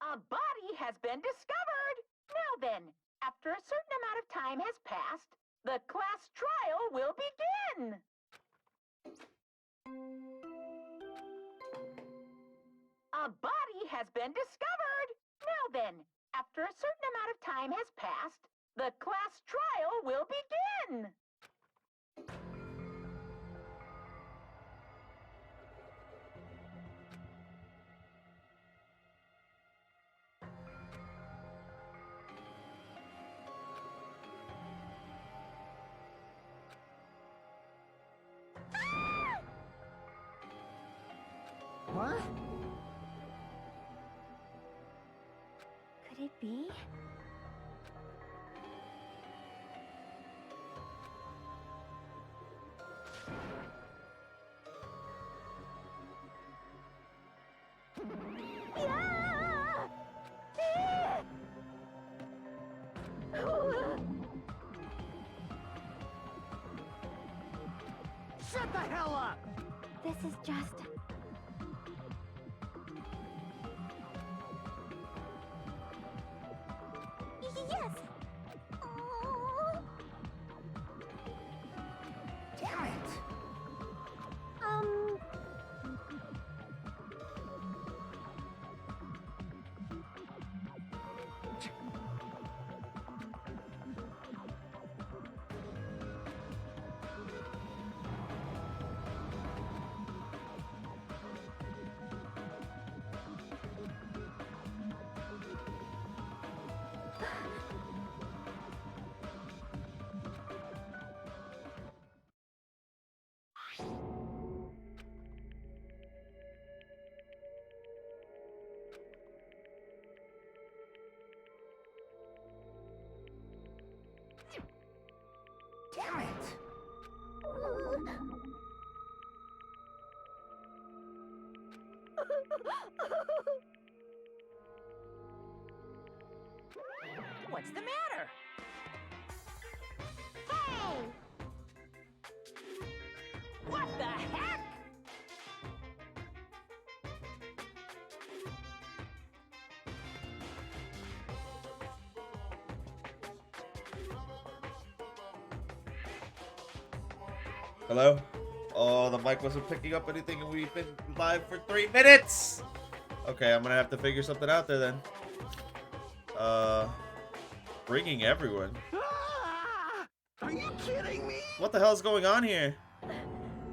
A body has been discovered. Now then, after a certain amount of time has passed, the class trial will begin. A body has been discovered. Now then, after a certain amount of time has passed, the class trial will begin. What? Could it be? Shut the hell up! This is just... Yes! Oh. Damn it! Damn it! What's the matter? Hey! What the heck? Hello? Oh, the mic wasn't picking up anything and we've been live for 3 minutes! Okay, I'm gonna have to figure something out there then. Bringing everyone. Ah! Are you kidding me? What the hell is going on here?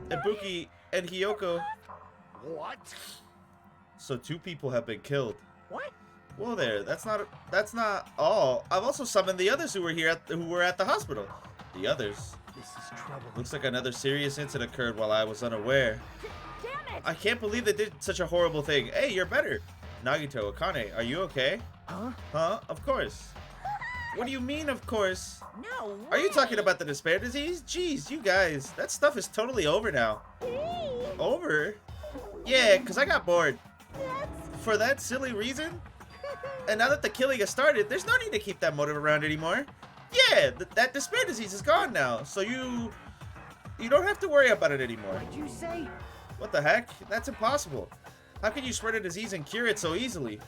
Ibuki and Hiyoko. What? So 2 people have been killed. What? Whoa there, that's not all. I've also summoned the others who were at the hospital. The others. This is trouble. Looks like another serious incident occurred while I was unaware. Damn it! I can't believe they did such a horrible thing. Hey, you're better. Nagito, Akane, are you okay? Huh? Huh? Of course. What do you mean, of course? No way. Are you talking about the despair disease? Jeez, you guys, that stuff is totally over now. Over? Yeah, because I got bored. For that silly reason? And now that the killing has started, there's no need to keep that motive around anymore. Yeah, that despair disease is gone now, so you don't have to worry about it anymore. What did you say? What the heck? That's impossible. How can you spread a disease and cure it so easily?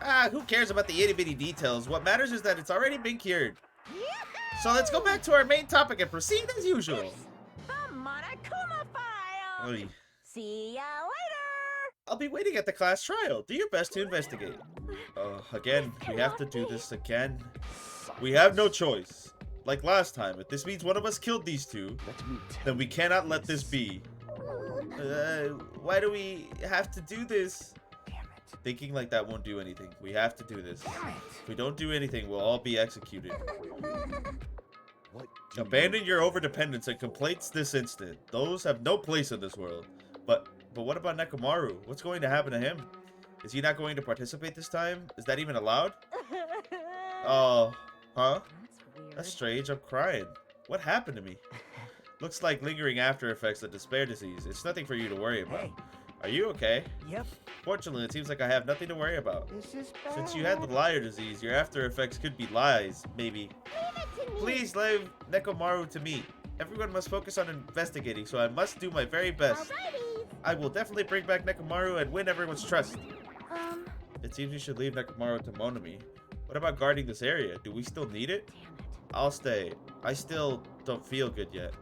Ah, who cares about the itty-bitty details? What matters is that it's already been cured. So let's go back to our main topic and proceed as usual. The Monokuma file. Oy. See ya later. I'll be waiting at the class trial. Do your best to investigate. Again, we have to do this again. We have no choice. Like last time, if this means one of us killed these 2, then we cannot let this be. Why do we have to do this? Damn it. Thinking like that won't do anything. We have to do this. Damn it. If we don't do anything, we'll all be executed. What? Abandon your overdependence and complaints this instant. Those have no place in this world. But what about Nekomaru? What's going to happen to him? Is he not going to participate this time? Is that even allowed? Oh, huh? That's weird. That's strange. I'm crying. What happened to me? Looks like lingering after effects of despair disease. It's nothing for you to worry about. Hey. Are you okay? Yep. Fortunately, it seems like I have nothing to worry about. This is bad. Since you had the liar disease, your after effects could be lies, maybe. Please leave Nekomaru to me. Everyone must focus on investigating, so I must do my very best. Alrighty. I will definitely bring back Nekomaru and win everyone's trust. It seems we should leave Nekomaru to Monami. What about guarding this area? Do we still need it? I'll stay. I still don't feel good yet.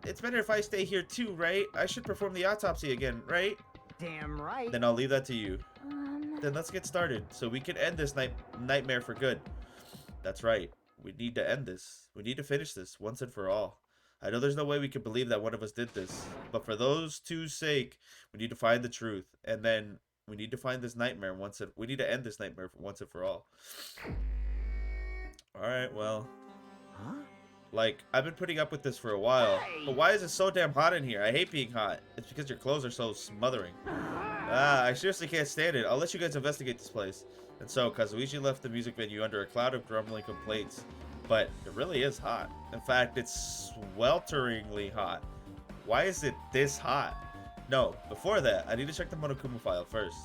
It's better if I stay here too, right? I should perform the autopsy again, right? Damn right. Then I'll leave that to you. Then let's get started, so we can end this nightmare for good. That's right. We need to end this. We need to finish this, once and for all. I know there's no way we can believe that one of us did this, but for those two's sake, we need to find the truth, and then we need to find this nightmare we need to end this nightmare once and for all. Alright, well. Huh? Like, I've been putting up with this for a while, but why is it so damn hot in here? I hate being hot. It's because your clothes are so smothering. I seriously can't stand it. I'll let you guys investigate this place. And so, Kazuichi left the music venue under a cloud of grumbling complaints. But it really is hot. In fact, it's swelteringly hot. Why is it this hot? No, before that, I need to check the Monokuma file first.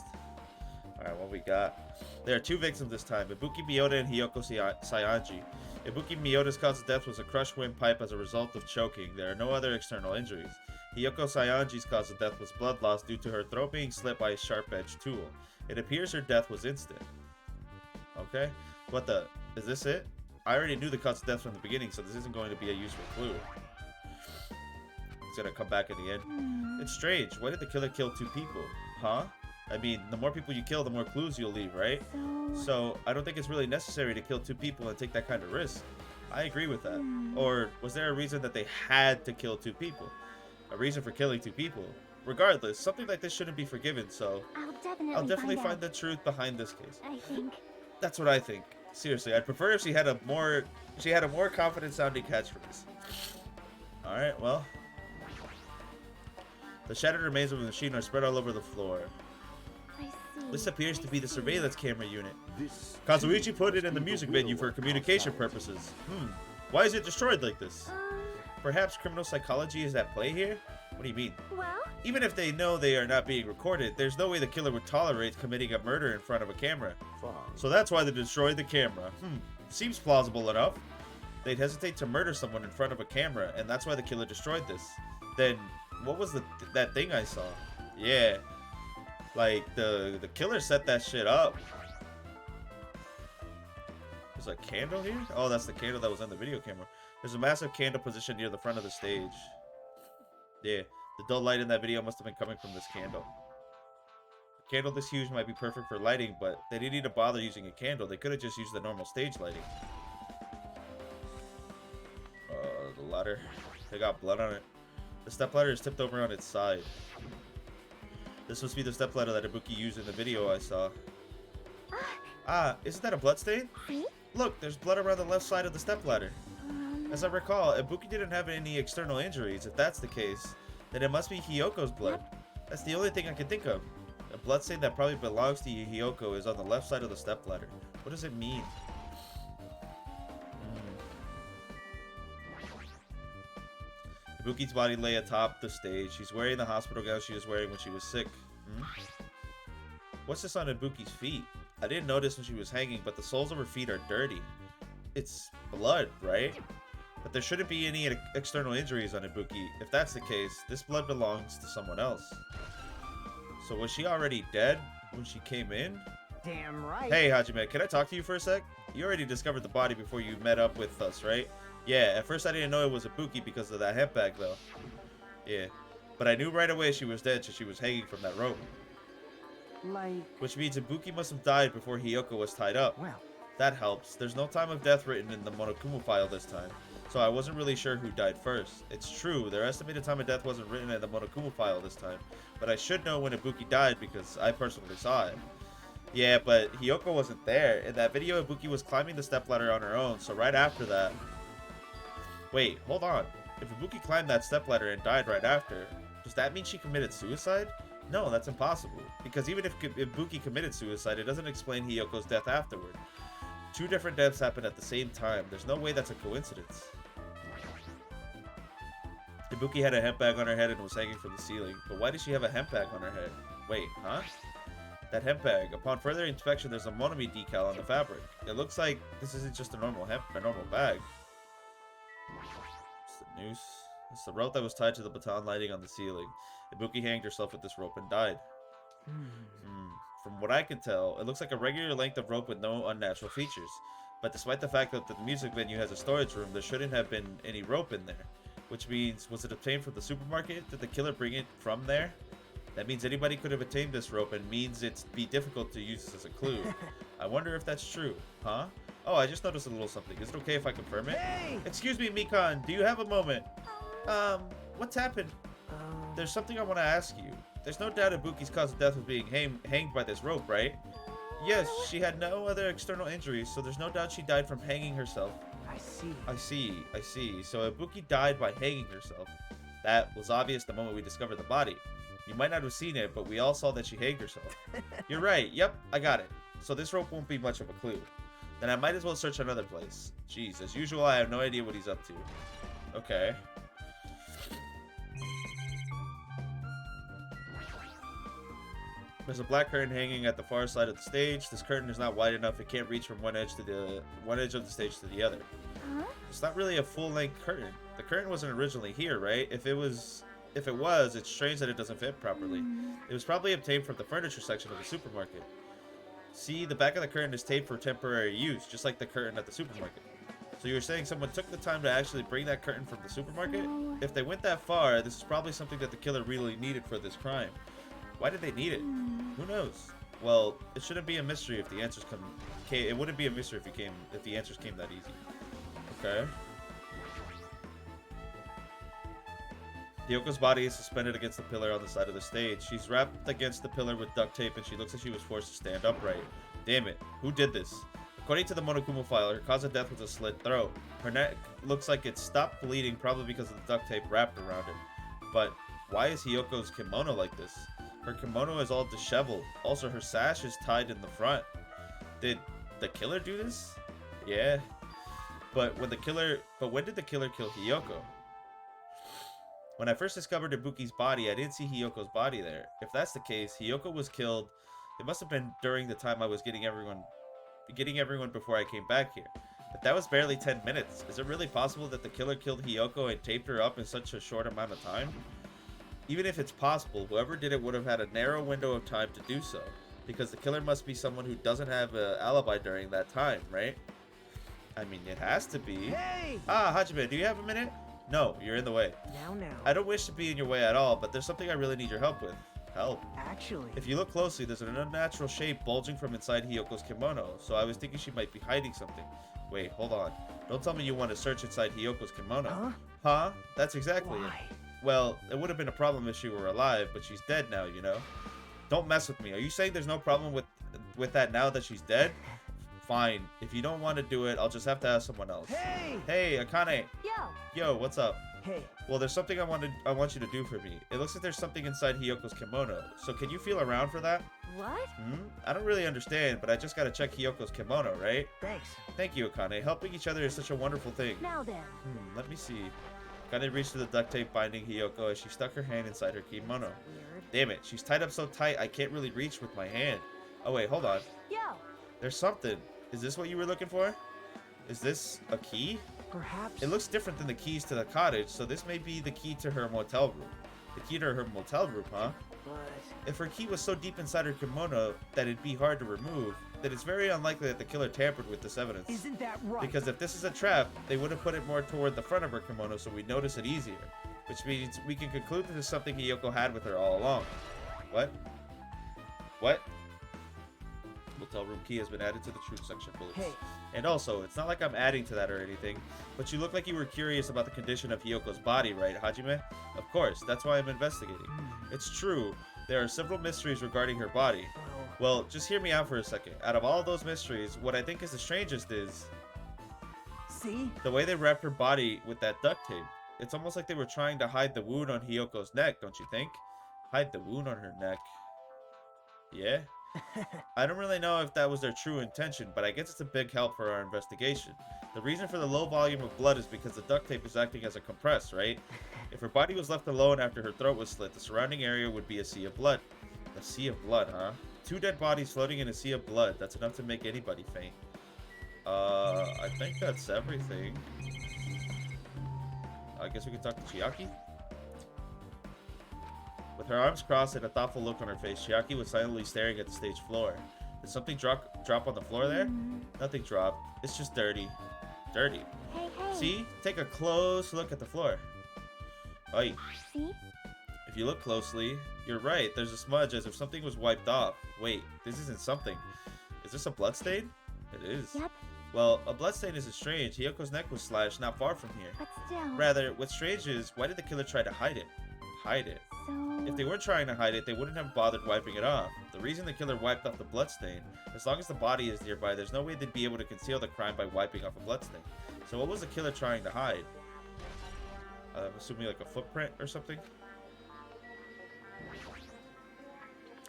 Alright, what we got? There are 2 victims this time, Ibuki Miyota and Hiyoko Sayanji. Ibuki Miyota's cause of death was a crushed windpipe as a result of choking. There are no other external injuries. Hiyoko Sayanji's cause of death was blood loss due to her throat being slit by a sharp-edged tool. It appears her death was instant. Okay. What the? Is this it? I already knew the cause of death from the beginning, so this isn't going to be a useful clue. It's gonna come back in the end. It's strange. Why did the killer kill 2 people? Huh? I mean, the more people you kill, the more clues you'll leave, right? So, I don't think it's really necessary to kill 2 people and take that kind of risk. I agree with that. Or, was there a reason that they had to kill 2 people? A reason for killing 2 people? Regardless, something like this shouldn't be forgiven, so I'll definitely find the truth behind this case. I think. That's what I think. Seriously, I'd prefer if she had a more confident sounding catchphrase. Alright, well. The shattered remains of the machine are spread all over the floor. I see. This appears to be the surveillance camera unit. This Kazuichi put it in the music venue for communication purposes. Why is it destroyed like this? Perhaps criminal psychology is at play here? What do you mean? Well, Even if they know they are not being recorded, there's no way the killer would tolerate committing a murder in front of a camera. fine. So that's why they destroyed the camera. Seems plausible enough. They'd hesitate to murder someone in front of a camera, and that's why the killer destroyed this. Then, what was that thing I saw? Yeah. Like, the killer set that shit up. There's a candle here? Oh, that's the candle that was on the video camera. There's a massive candle positioned near the front of the stage. Yeah, the dull light in that video must have been coming from this candle. A candle this huge might be perfect for lighting, but they didn't need to bother using a candle. They could have just used the normal stage lighting. The ladder. They got blood on it. The stepladder is tipped over on its side. This must be the stepladder that Ibuki used in the video I saw. Isn't that a bloodstain? see? Look, there's blood around the left side of the stepladder. As I recall, Ibuki didn't have any external injuries. If that's the case, then it must be Hyoko's blood. That's the only thing I can think of. A bloodstain that probably belongs to Hyoko is on the left side of the stepladder. What does it mean? Ibuki's body lay atop the stage. She's wearing the hospital gown she was wearing when she was sick. What's this on Ibuki's feet? I didn't notice when she was hanging, but the soles of her feet are dirty. It's blood, right? But there shouldn't be any external injuries on Ibuki. If that's the case, this blood belongs to someone else. So was she already dead when she came in? Damn right. Hey, Hajime, can I talk to you for a sec? You already discovered the body before you met up with us, right? Yeah, at first I didn't know it was Ibuki because of that hemp bag, though. Yeah, but I knew right away she was dead since she was hanging from that rope. Like, Which means Ibuki must have died before Hyoko was tied up. well, That helps. There's no time of death written in the Monokuma file this time, so I wasn't really sure who died first. It's true, their estimated time of death wasn't written in the Monokuma file this time, but I should know when Ibuki died because I personally saw it. Yeah, but Hyoko wasn't there. In that video, Ibuki was climbing the stepladder on her own, so right after that... Wait, hold on. If Ibuki climbed that stepladder and died right after, does that mean she committed suicide? No, that's impossible, because even if Ibuki committed suicide, it doesn't explain Hyoko's death afterward. 2 different deaths happened at the same time. There's no way that's a coincidence. Ibuki had a hemp bag on her head and was hanging from the ceiling. But why did she have a hemp bag on her head? Wait, huh? That hemp bag. Upon further inspection, there's a Monami decal on the fabric. It looks like this isn't just a normal bag. It's the noose. It's the rope that was tied to the baton lighting on the ceiling. Ibuki hanged herself with this rope and died. From what I can tell, it looks like a regular length of rope with no unnatural features. But despite the fact that the music venue has a storage room, there shouldn't have been any rope in there. Which means, was it obtained from the supermarket? Did the killer bring it from there? That means anybody could have obtained this rope and means it'd be difficult to use this as a clue. I wonder if that's true. Huh? Oh, I just noticed a little something. Is it okay if I confirm it? Hey! Excuse me, Mikan. Do you have a moment? What's happened? There's something I want to ask you. There's no doubt Ibuki's cause of death was being hanged by this rope, right? Yes, she had no other external injuries, so there's no doubt she died from hanging herself. I see. I see. So Ibuki died by hanging herself. That was obvious the moment we discovered the body. You might not have seen it, but we all saw that she hanged herself. You're right. Yep, I got it. So this rope won't be much of a clue. Then I might as well search another place. Jeez, as usual, I have no idea what he's up to. Okay. There's a black curtain hanging at the far side of the stage. This curtain is not wide enough. It can't reach from one edge of the stage to the other. Huh? It's not really a full-length curtain. The curtain wasn't originally here, right? If it was, it's strange that it doesn't fit properly. It was probably obtained from the furniture section of the supermarket. See, the back of the curtain is taped for temporary use, just like the curtain at the supermarket. So you're saying someone took the time to actually bring that curtain from the supermarket? Oh. If they went that far, this is probably something that the killer really needed for this crime. Why did they need it? Who knows? Well, it shouldn't be a mystery if the answers come. It wouldn't be a mystery if the answers came that easy. Okay. Hyoko's body is suspended against the pillar on the side of the stage. She's wrapped against the pillar with duct tape, and she looks like she was forced to stand upright. Damn it! Who did this? According to the Monokuma file, her cause of death was a slit throat. Her neck looks like it stopped bleeding, probably because of the duct tape wrapped around it. But why is Hyoko's kimono like this? Her kimono is all disheveled. Also, her sash is tied in the front. Did the killer do this? Yeah. But when did the killer kill Hyoko? When I first discovered Ibuki's body, I didn't see Hyoko's body there. If that's the case, Hyoko was killed. It must have been during the time I was getting everyone before I came back here. But that was barely 10 minutes. Is it really possible that the killer killed Hyoko and taped her up in such a short amount of time? Even if it's possible, whoever did it would have had a narrow window of time to do so. Because the killer must be someone who doesn't have an alibi during that time, right? I mean, it has to be. Hey! Ah, Hajime, do you have a minute? No, you're in the way. Now. I don't wish to be in your way at all, but there's something I really need your help with. Help? Actually. If you look closely, there's an unnatural shape bulging from inside Hyoko's kimono, so I was thinking she might be hiding something. Wait, hold on. Don't tell me you want to search inside Hyoko's kimono. Huh? Huh? That's exactly it. Why? Well, it would have been a problem if she were alive, but she's dead now, you know? Don't mess with me. Are you saying there's no problem with that now that she's dead? Fine. If you don't want to do it, I'll just have to ask someone else. Hey! Hey, Akane. Yo, what's up? Hey. Well, there's something I want you to do for me. It looks like there's something inside Hyoko's kimono. So can you feel around for that? What? I don't really understand, but I just gotta check Hyoko's kimono, right? Thanks. Thank you, Akane. Helping each other is such a wonderful thing. Now then. Let me see. Akane reached for the duct tape binding Hyoko as she stuck her hand inside her kimono. Weird. Damn it, she's tied up so tight I can't really reach with my hand. Oh wait, hold on. Yo. There's something. Is this what you were looking for? Is this a key? Perhaps. It looks different than the keys to the cottage, so this may be the key to her motel room. The key to her motel room, huh? But If her key was so deep inside her kimono that it'd be hard to remove, then it's very unlikely that the killer tampered with this evidence. isn't that right? Because if this is a trap, they would have put it more toward the front of her kimono so we'd notice it easier. Which means we can conclude that this is something Hyoko had with her all along. What? What? Motel room key has been added to the truth section bullets. Hey. And also, it's not like I'm adding to that or anything, but you look like you were curious about the condition of Hyoko's body, right, Hajime? Of course, that's why I'm investigating. It's true, there are several mysteries regarding her body. Well, just hear me out for a second. Out of all those mysteries, what I think is the strangest is See? the way they wrapped her body with that duct tape. It's almost like they were trying to hide the wound on Hyoko's neck, don't you think? Hide the wound on her neck. Yeah? I don't really know if that was their true intention, but I guess it's a big help for our investigation. The reason for the low volume of blood is because the duct tape is acting as a compress, right? If her body was left alone after her throat was slit, the surrounding area would be a sea of blood. A sea of blood, huh? 2 dead bodies floating in a sea of blood. That's enough to make anybody faint. I think that's everything. I guess we can talk to Chiaki? With her arms crossed and a thoughtful look on her face, Chiaki was silently staring at the stage floor. Did something drop on the floor there? Nothing dropped. It's just dirty. Dirty. Hey, hey. See? Take a close look at the floor. Oi. See? If you look closely, you're right. There's a smudge as if something was wiped off. Wait, this isn't something. Is this a bloodstain? It is. Yep. Well, a bloodstain isn't strange. Hiyoko's neck was slashed not far from here. But still. Rather, what's strange is, why did the killer try to hide it? Hide it? So. If they weren't trying to hide it, they wouldn't have bothered wiping it off. The reason the killer wiped off the bloodstain, as long as the body is nearby, there's no way they'd be able to conceal the crime by wiping off a bloodstain. So what was the killer trying to hide? I'm assuming like a footprint or something?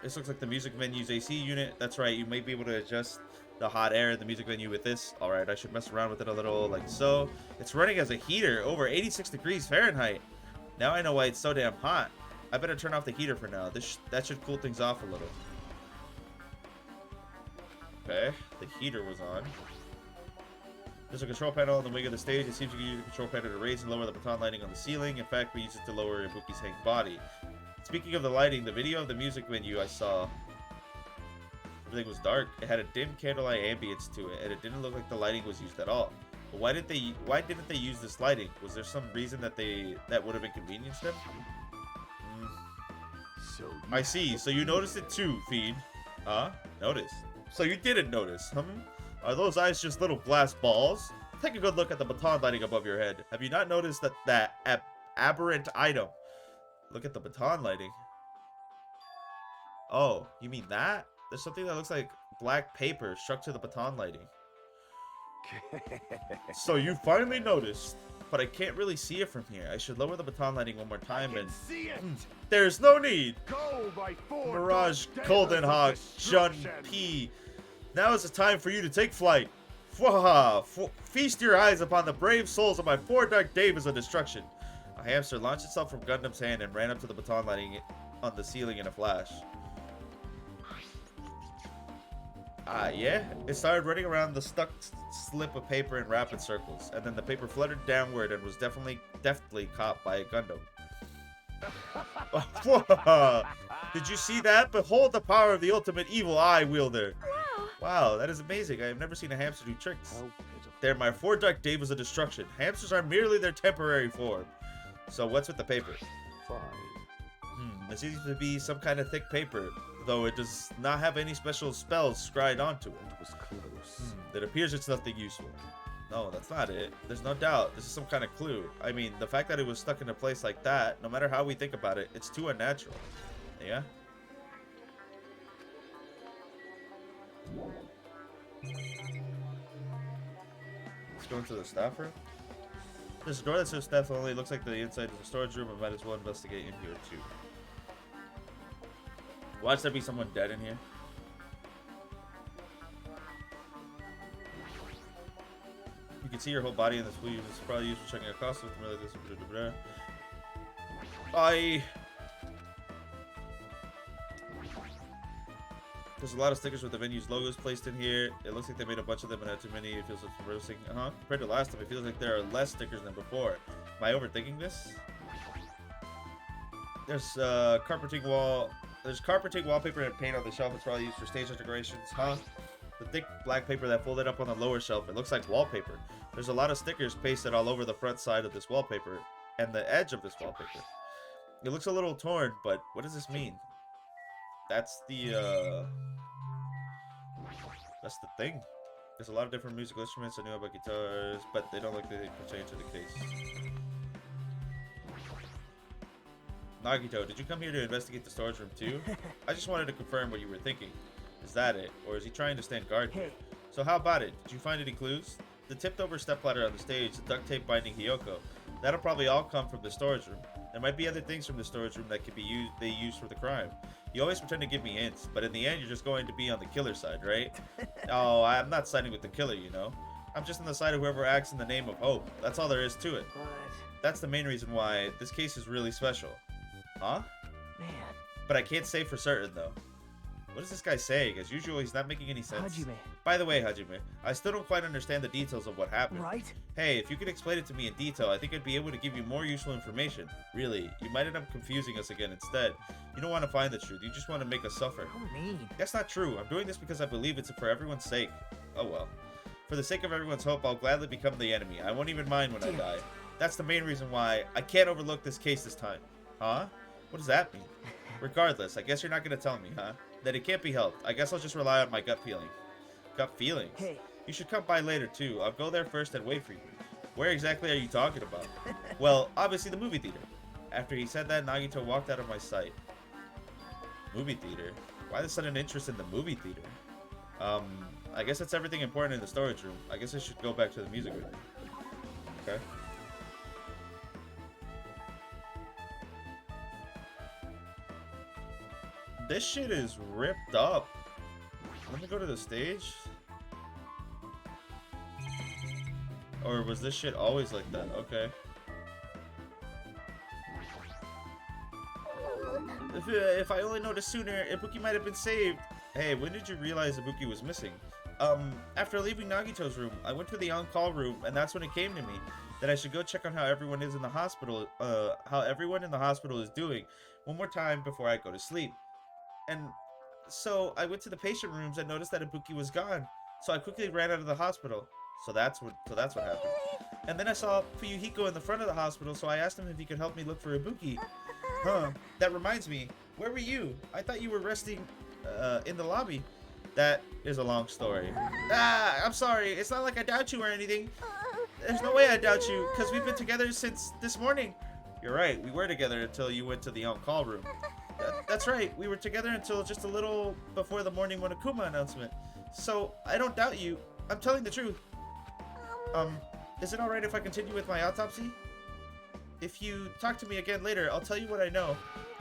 This looks like the music venue's AC unit. That's right, you may be able to adjust the hot air in the music venue with this. Alright, I should mess around with it a little like so. It's running as a heater, over 86 degrees Fahrenheit. Now I know why it's so damn hot. I better turn off the heater for now. That should cool things off a little. Okay, the heater was on. There's a control panel on the wing of the stage. It seems you can use the control panel to raise and lower the baton lighting on the ceiling. In fact, we use it to lower Ibuki's hanging body. Speaking of the lighting, the video of the music venue I saw, everything was dark. It had a dim candlelight ambience to it, and it didn't look like the lighting was used at all. But why didn't they use this lighting? Was there some reason that would have inconvenienced them? I see. So you noticed it too, Fiend. Huh? Notice. So you didn't notice, huh? Are those eyes just little glass balls? Take a good look at the baton lighting above your head. Have you not noticed that aberrant item? Look at the baton lighting. Oh, you mean that? There's something that looks like black paper stuck to the baton lighting. So you finally noticed, but I can't really see it from here. I should lower the baton lighting one more time and see it. There's no need. Go by four Mirage dark Golden devils of Hawk Shun destruction. P. Now is the time for you to take flight. Fwaha! Feast your eyes upon the brave souls of my 4 dark devils of destruction. A hamster launched itself from Gundam's hand and ran up to the baton lighting on the ceiling in a flash. Yeah? It started running around the stuck slip of paper in rapid circles, and then the paper fluttered downward and was deftly caught by a Gundam. Did you see that? Behold the power of the ultimate evil eye wielder. Wow, that is amazing. I have never seen a hamster do tricks. They're my 4 dark devils of destruction. Hamsters are merely their temporary form. So what's with the paper? It seems to be some kind of thick paper, though it does not have any special spells scribed onto it. It was close. It appears it's nothing useful. No, that's not it. There's no doubt. This is some kind of clue. I mean, the fact that it was stuck in a place like that, no matter how we think about it, it's too unnatural. Yeah? Let's go into the staff room. There's a door that says staff only. Looks like the inside is a storage room. I might as well investigate in here too. Watch there be someone dead in here. You can see your whole body in this weave. It's probably used for checking a costume. Really, this. There's a lot of stickers with the venue's logos placed in here. It looks like they made a bunch of them and had too many. It feels like embarrassing. Compared to last time, it feels like there are less stickers than before. Am I overthinking this? There's carpeting wallpaper and paint on the shelf. It's probably used for stage decorations. The thick black paper that folded up on the lower shelf. It looks like wallpaper. There's a lot of stickers pasted all over the front side of this wallpaper and the edge of this wallpaper. It looks a little torn, but what does this mean? That's the thing. There's a lot of different musical instruments. I knew about guitars, but they don't look like they pertain to the case. Nagito, did you come here to investigate the storage room too? I just wanted to confirm what you were thinking. Is that it? Or is he trying to stand guard here? So how about it? Did you find any clues? The tipped over stepladder on the stage, the duct tape binding Hiyoko. That'll probably all come from the storage room. There might be other things from the storage room that could be they used for the crime. You always pretend to give me hints, but in the end you're just going to be on the killer side, right? Oh, I'm not siding with the killer, you know. I'm just on the side of whoever acts in the name of hope. That's all there is to it. That's the main reason why this case is really special. Huh? Man. But I can't say for certain, though. What is this guy saying? As usual, he's not making any sense. Hajime. By the way, Hajime, I still don't quite understand the details of what happened. Right? Hey, if you could explain it to me in detail, I think I'd be able to give you more useful information. Really, you might end up confusing us again instead. You don't want to find the truth, you just want to make us suffer. How mean. That's not true. I'm doing this because I believe it's for everyone's sake. Oh well. For the sake of everyone's hope, I'll gladly become the enemy. I won't even mind when I die. That's the main reason why I can't overlook this case this time. Huh? What does that mean? Regardless, I guess you're not going to tell me, huh? That it can't be helped. I guess I'll just rely on my gut feeling. Gut feelings? Hey. You should come by later, too. I'll go there first and wait for you. Where exactly are you talking about? Well, obviously the movie theater. After he said that, Nagito walked out of my sight. Movie theater? Why the sudden interest in the movie theater? I guess that's everything important in the storage room. I guess I should go back to the music room. Okay. This shit is ripped up. Let me go to the stage. Or was this shit always like that? Okay. If I only noticed sooner, Ibuki might have been saved. Hey, when did you realize Ibuki was missing? After leaving Nagito's room, I went to the on-call room, and that's when it came to me that I should go check on how everyone is in the hospital, how everyone in the hospital is doing one more time before I go to sleep. And so I went to the patient rooms and noticed that Ibuki was gone. So I quickly ran out of the hospital. So that's what happened. And then I saw Fuyuhiko in the front of the hospital, so I asked him if he could help me look for Ibuki. Huh, that reminds me. Where were you? I thought you were resting in the lobby. That is a long story. I'm sorry. It's not like I doubt you or anything. There's no way I doubt you, because we've been together since this morning. You're right. We were together until you went to the on-call room. That's right. We were together until just a little before the morning Monokuma announcement. So, I don't doubt you. I'm telling the truth. Is it alright if I continue with my autopsy? If you talk to me again later, I'll tell you what I know.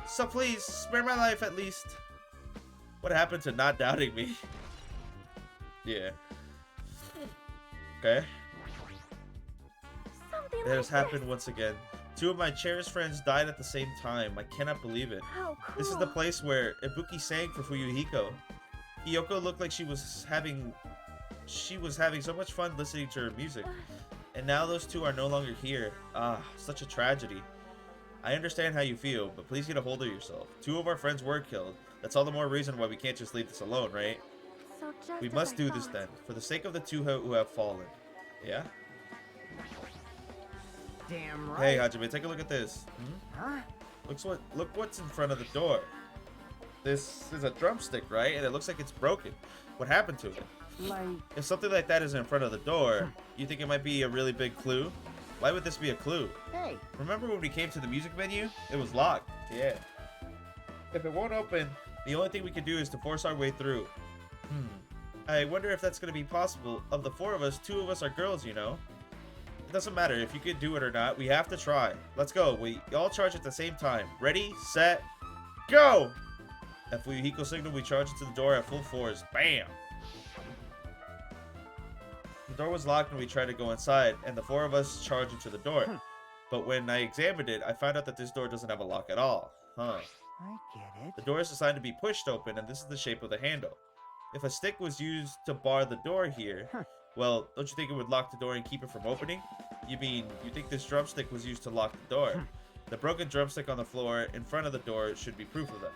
So please, spare my life at least. What happened to not doubting me? Yeah. Okay. Something It has like happened once again. Two of my cherished friends died at the same time. I cannot believe it. How cool. This is the place where Ibuki sang for Fuyuhiko. Hiyoko looked like she was having so much fun listening to her music. And now those two are no longer here. Ah, such a tragedy. I understand how you feel, but please get a hold of yourself. Two of our friends were killed. That's all the more reason why we can't just leave this alone, right? So just We as must I do this thought. then, for the sake of the two who have fallen. Yeah? Damn right. Hey, Hajime, take a look at this. Huh? Look what's in front of the door. This is a drumstick, right? And it looks like it's broken. What happened to it? Like, If something like that is in front of the door, you think it might be a really big clue? Why would this be a clue? hey, Remember when we came to the music venue? It was locked. Yeah. If it won't open, the only thing we can do is to force our way through. I wonder if that's going to be possible. Of the four of us, two of us are girls, you know? It doesn't matter if you can do it or not. We have to try. Let's go. We all charge at the same time. Ready, set, go! At Fuyuhiko signal, we charge into the door at full force. Bam! The door was locked and we tried to go inside, and the four of us charged into the door. But when I examined it, I found out that this door doesn't have a lock at all. Huh. I get it. The door is designed to be pushed open, and this is the shape of the handle. If a stick was used to bar the door here, well, don't you think it would lock the door and keep it from opening? You mean, you think this drumstick was used to lock the door? The broken drumstick on the floor in front of the door should be proof of that.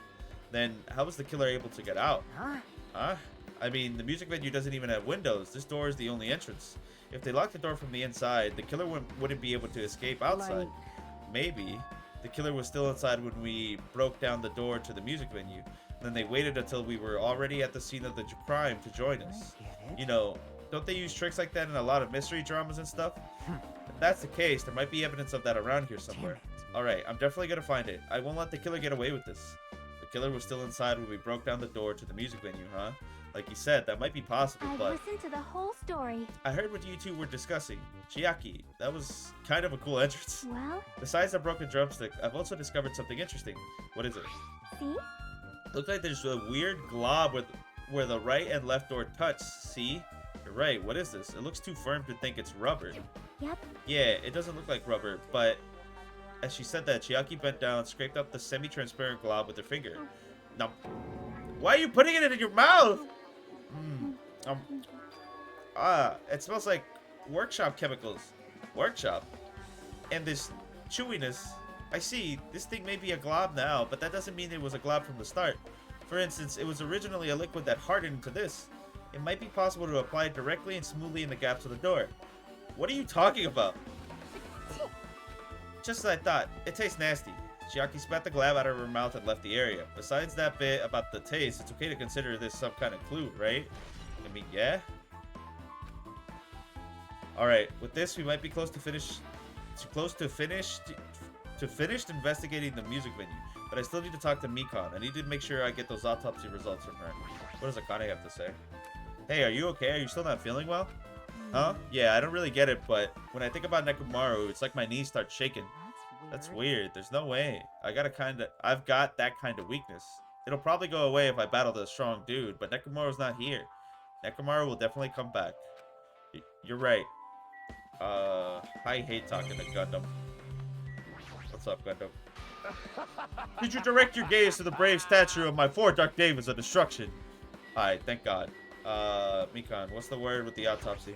Then, how was the killer able to get out? Huh? Huh? I mean, the music venue doesn't even have windows. This door is the only entrance. If they locked the door from the inside, the killer wouldn't be able to escape outside. Like- Maybe the killer was still inside when we broke down the door to the music venue. Then they waited until we were already at the scene of the crime to join us. I get it. You know, don't they use tricks like that in a lot of mystery dramas and stuff? If that's the case, there might be evidence of that around here somewhere. Alright, I'm definitely gonna find it. I won't let the killer get away with this. The killer was still inside when we broke down the door to the music venue, huh? Like you said, that might be possible, I've but listened to the whole story. I heard what you two were discussing. Chiaki, that was kind of a cool entrance. Well, Besides the broken drumstick, I've also discovered something interesting. What is it? see? Looks like there's a weird glob where the right and left door touch. See? You're right. What is this? It looks too firm to think it's rubber. Yep. Yeah, it doesn't look like rubber, but as she said that, Chiaki bent down, scraped up the semi-transparent glob with her finger. Now, Why are you putting it in your mouth? It smells like workshop chemicals. Workshop? And this chewiness. I see, this thing may be a glob now, but that doesn't mean it was a glob from the start. For instance, it was originally a liquid that hardened into this. It might be possible to apply it directly and smoothly in the gaps of the door. What are you talking about? Just as I thought. It tastes nasty. Chiaki spat the glob out of her mouth and left the area. Besides that bit about the taste, it's okay to consider this some kind of clue, right? I mean, yeah? Alright, with this, we might be close to finished investigating the music venue. But I still need to talk to Mikan. I need to make sure I get those autopsy results from her. What does Akane have to say? Hey, are you okay? Are you still not feeling well? Huh? Yeah, I don't really get it, but when I think about Nekomaru, it's like my knees start shaking. That's weird. There's no way. I've got that kind of weakness. It'll probably go away if I battle the strong dude, but Nekomaru's not here. Nekomaru will definitely come back. You're right. I hate talking to Gundam. What's up, Gundam? Did you direct your gaze to the brave statue of my 4 Dark Daemons of Destruction? Alright, thank God. Mikan, what's the word with the autopsy?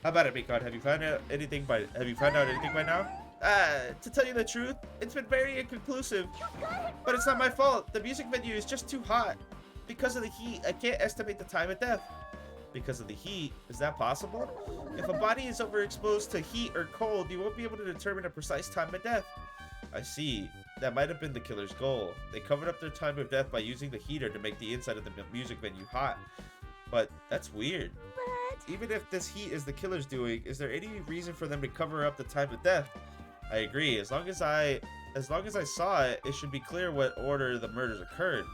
How about it, Mikan? Have you found out anything by now? To tell you the truth, it's been very inconclusive. But it's not my fault. The music venue is just too hot. Because of the heat, I can't estimate the time of death. Because of the heat, is that possible? If a body is overexposed to heat or cold, you won't be able to determine a precise time of death. I see. That might have been the killer's goal. They covered up their time of death by using the heater to make the inside of the music venue hot. But that's weird. But... Even if this heat is the killer's doing, is there any reason for them to cover up the time of death? I agree. As long as I saw it, it should be clear what order the murders occurred.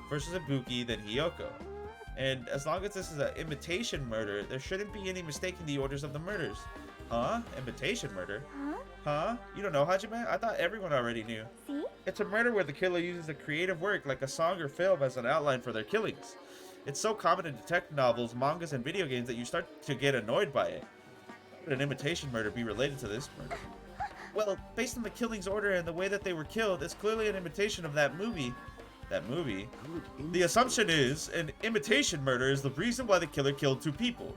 First was Ibuki, then Hiyoko. And as long as this is an imitation murder, there shouldn't be any mistaking the orders of the murders. Huh? Imitation murder? Huh? You don't know, Hajime? I thought everyone already knew. See? It's a murder where the killer uses a creative work like a song or film as an outline for their killings. It's so common in detective novels, mangas, and video games that you start to get annoyed by it. How would an imitation murder be related to this murder? Well, based on the killing's order and the way that they were killed, it's clearly an imitation of that movie. That movie? The assumption is an imitation murder is the reason why the killer killed 2 people.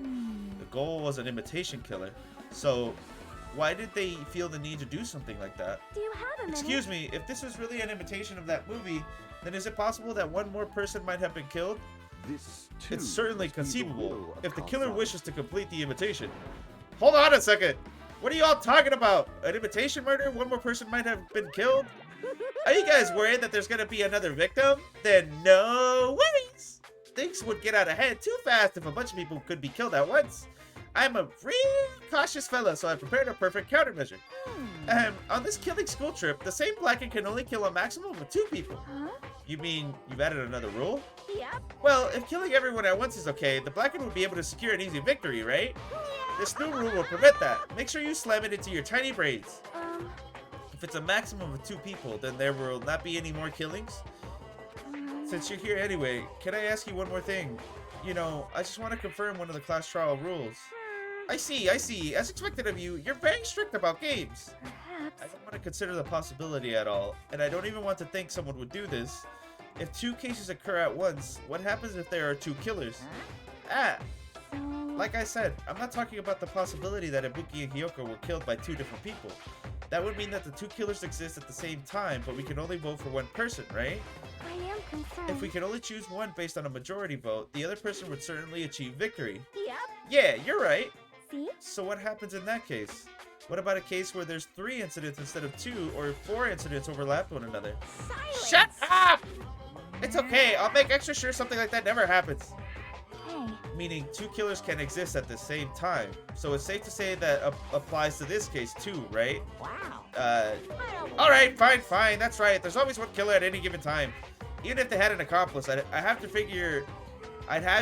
The goal was an imitation killer. So, why did they feel the need to do something like that? Do you have a minute? Excuse me, if this is really an imitation of that movie, then is it possible that one more person might have been killed? This It's certainly conceivable, if the killer wishes to complete the imitation. Hold on a second! What are you all talking about? An imitation murder? One more person might have been killed? Are you guys worried that there's gonna be another victim? Then no worries! Things would get out of hand too fast if a bunch of people could be killed at once. I'm a real cautious fella, so I prepared a perfect countermeasure. On this killing school trip, the same Blacken can only kill a maximum of 2 people. Huh? You mean you've added another rule? Yep. Well, if killing everyone at once is okay, the Blacken would be able to secure an easy victory, right? This new rule will prevent that. Make sure you slam it into your tiny brains. If it's a maximum of 2 people, then there will not be any more killings? Since you're here anyway, can I ask you one more thing? You know, I just want to confirm one of the class trial rules. I see. As expected of you, you're very strict about games. Perhaps. I don't want to consider the possibility at all, and I don't even want to think someone would do this. If 2 cases occur at once, what happens if there are 2 killers? So... Like I said, I'm not talking about the possibility that Ibuki and Hiyoko were killed by 2 different people. That would mean that the 2 killers exist at the same time, but we can only vote for one person, right? I am concerned. If we can only choose one based on a majority vote, the other person would certainly achieve victory. Yep. Yeah, you're right. See? So what happens in that case? What about a case where there's 3 incidents instead of 2, or 4 incidents overlap one another? Silence. Shut up! It's okay, I'll make extra sure something like that never happens. Hey. Meaning 2 killers can exist at the same time. So it's safe to say that applies to this case too, right? Wow. Alright, fine, that's right. There's always one killer at any given time. Even if they had an accomplice, I'd have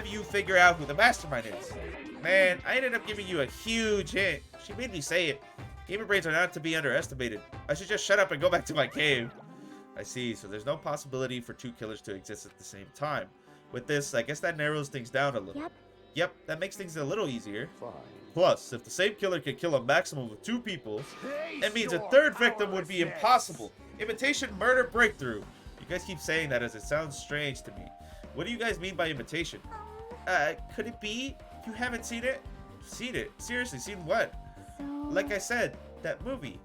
you figure out who the mastermind is. Man, I ended up giving you a huge hint. She made me say it. Gamer brains are not to be underestimated. I should just shut up and go back to my cave. I see, so there's no possibility for 2 killers to exist at the same time. With this, I guess that narrows things down a little. Yep, that makes things a little easier. Fine. Plus, if the same killer can kill a maximum of 2 people, it means a 3rd victim would be impossible. Imitation murder breakthrough. You You guys keep saying that as it sounds strange to me. What do you guys mean by imitation? Could it be you haven't seen it? Seen it? Seriously, seen what? So... Like I said, that movie.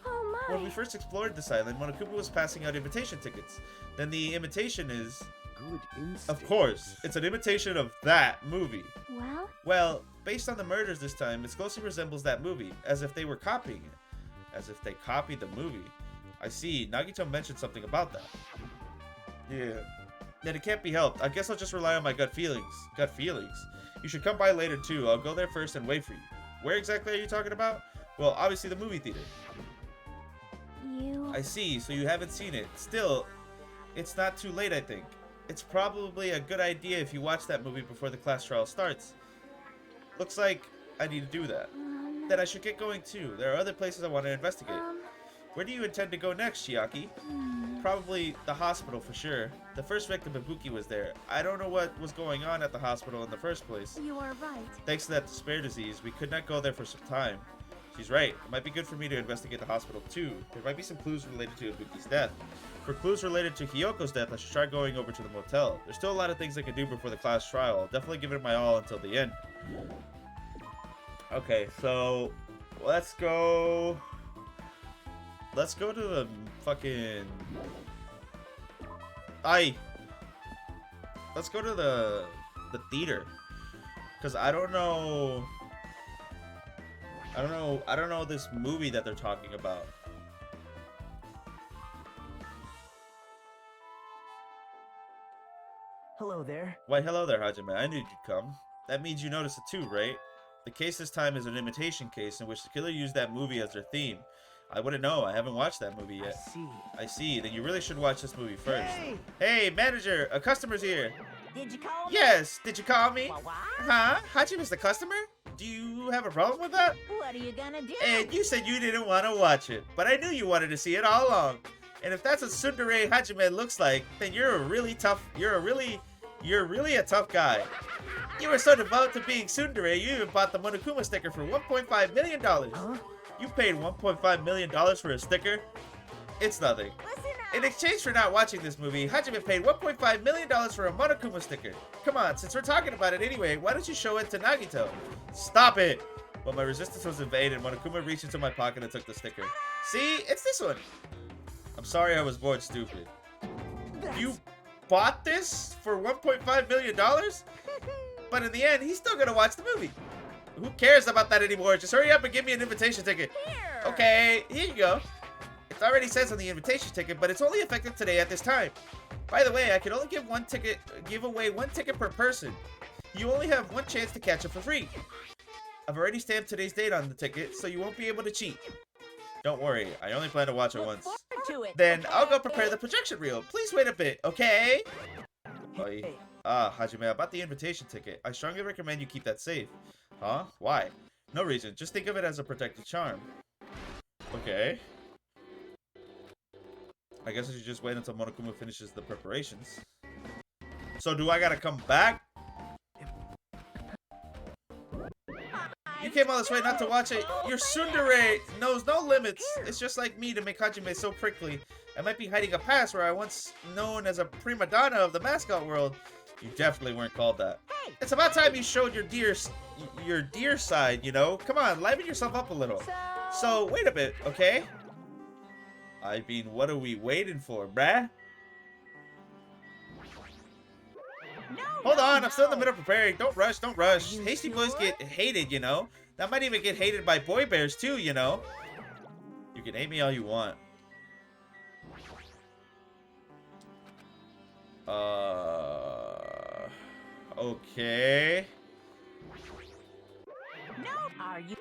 Oh my. When we first explored this island, Monokuma was passing out invitation tickets. Then the imitation is... Good instinct. Of course, it's an imitation of that movie. Well, Well, based on the murders this time, it closely resembles that movie, as if they were copying it. As if they copied the movie. I see, Nagito mentioned something about that. Yeah. Then it can't be helped. I guess I'll just rely on my gut feelings. Gut feelings? You should come by later too. I'll go there first and wait for you. Where exactly are you talking about? Well, obviously the movie theater. you... I see, so you haven't seen it. Still, it's not too late, I think. It's probably a good idea if you watch that movie before the class trial starts. Looks like I need to do that. Then I should get going too. There are other places I want to investigate. Where do you intend to go next, Chiaki? Probably the hospital for sure. The first victim, Ibuki, was there. I don't know what was going on at the hospital in the first place. You are right. Thanks to that despair disease, we could not go there for some time. She's right. It might be good for me to investigate the hospital too. There might be some clues related to Ibuki's death. For clues related to Hiyoko's death, I should try going over to the motel. There's still a lot of things I can do before the class trial. I'll definitely give it my all until the end. Okay, so let's go. Let's go to the fucking. Let's go to the theater, cause I don't know this movie that they're talking about. Hello there. Why, hello there, Hajime. I knew you'd come. That means you noticed it too, right? The case this time is an imitation case in which the killer used that movie as their theme. I wouldn't know. I haven't watched that movie yet. I see. I see. Then you really should watch this movie first. Hey! Hey, manager! A customer's here! Did you call me? Yes! Did you call me? What? Huh? Hajime's the customer? Do you have a problem with that? What are you gonna do? And you said you didn't want to watch it, but I knew you wanted to see it all along. And if that's what Tsundere Hajime looks like, then you're a really a tough guy. You were so devoted to being Tsundere, you even bought the Monokuma sticker for $1.5 million. Huh? You paid $1.5 million for a sticker? It's nothing. Listen up. In exchange for not watching this movie, Hajime paid $1.5 million for a Monokuma sticker. Come on, since we're talking about it anyway, why don't you show it to Nagito? Stop it! But my resistance was evaded. Monokuma reached into my pocket and took the sticker. See? It's this one. I'm sorry I was bored stupid. You bought this for $1.5 million? But in the end, he's still gonna watch the movie. Who cares about that anymore? Just hurry up and give me an invitation ticket. Here. Okay, here you go. It already says on the invitation ticket, but it's only effective today at this time. By the way, I can only give away one ticket per person. You only have one chance to catch it for free. I've already stamped today's date on the ticket, so you won't be able to cheat. Don't worry, I only plan to watch it once. Look forward to it. Then I'll go okay? prepare the projection reel. Please wait a bit, okay? Oi. Hey. Hajime, about the invitation ticket. I strongly recommend you keep that safe. Huh? Why? No reason. Just think of it as a protective charm. Okay. I guess I should just wait until Monokuma finishes the preparations. So do I gotta come back? You came all this way not to watch it. Your tsundere knows no limits. It's just like me to make Hajime so prickly. I might be hiding a past where I once known as a prima donna of the mascot world. You definitely weren't called that. Hey. It's about time you showed your dear side, you know? Come on, liven yourself up a little. So, wait a bit, okay? I mean, what are we waiting for, bruh? No, Hold no, on, I'm still in the no. middle of preparing. Don't rush, don't rush. You Hasty boys sure? get hated, you know? That might even get hated by boy bears too, you know? You can hate me all you want. Okay. No, are you?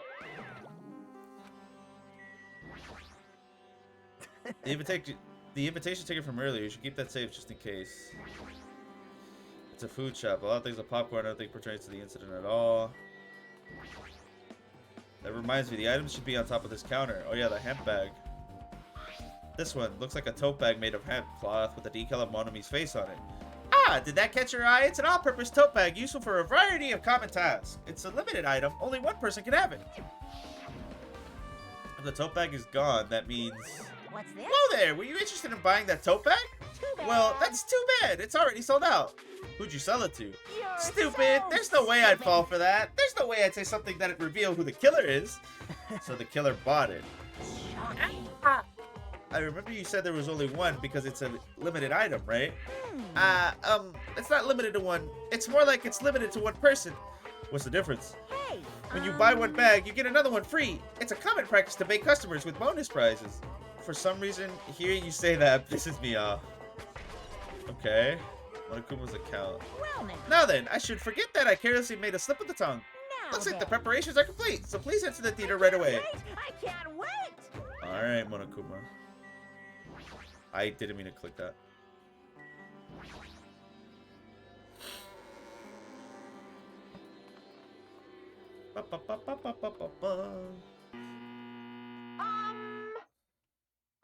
The invitation ticket from earlier, you should keep that safe just in case. It's a food shop. A lot of things are popcorn. I don't think pertains to the incident at all. That reminds me, the items should be on top of this counter. Oh yeah, the hemp bag. This one looks like a tote bag made of hemp cloth with a decal of Monomi's face on it. Ah, did that catch your eye? It's an all-purpose tote bag useful for a variety of common tasks. It's a limited item. Only one person can have it. If the tote bag is gone, that means... What's this? Hello there! Were you interested in buying that tote bag? Well, that's too bad. It's already sold out. Who'd you sell it to? You're Stupid. so There's no way I'd fall stupid. for that. There's no way I'd say something that'd reveal who the killer is. So the killer bought it. Shocking. I remember you said there was only one because it's a limited item, right? It's not limited to one. It's more like it's limited to one person. What's the difference? Hey, When you buy one bag, you get another one free. It's a common practice to bait customers with bonus prizes. For some reason, hearing you say that pisses me off. Okay. Monokuma's account. well Now then, I should forget that I carelessly made a slip of the tongue. now Looks like the then. preparations are complete, so please enter the theater right away. Wait, I can't wait. Alright, Monokuma. I didn't mean to click that.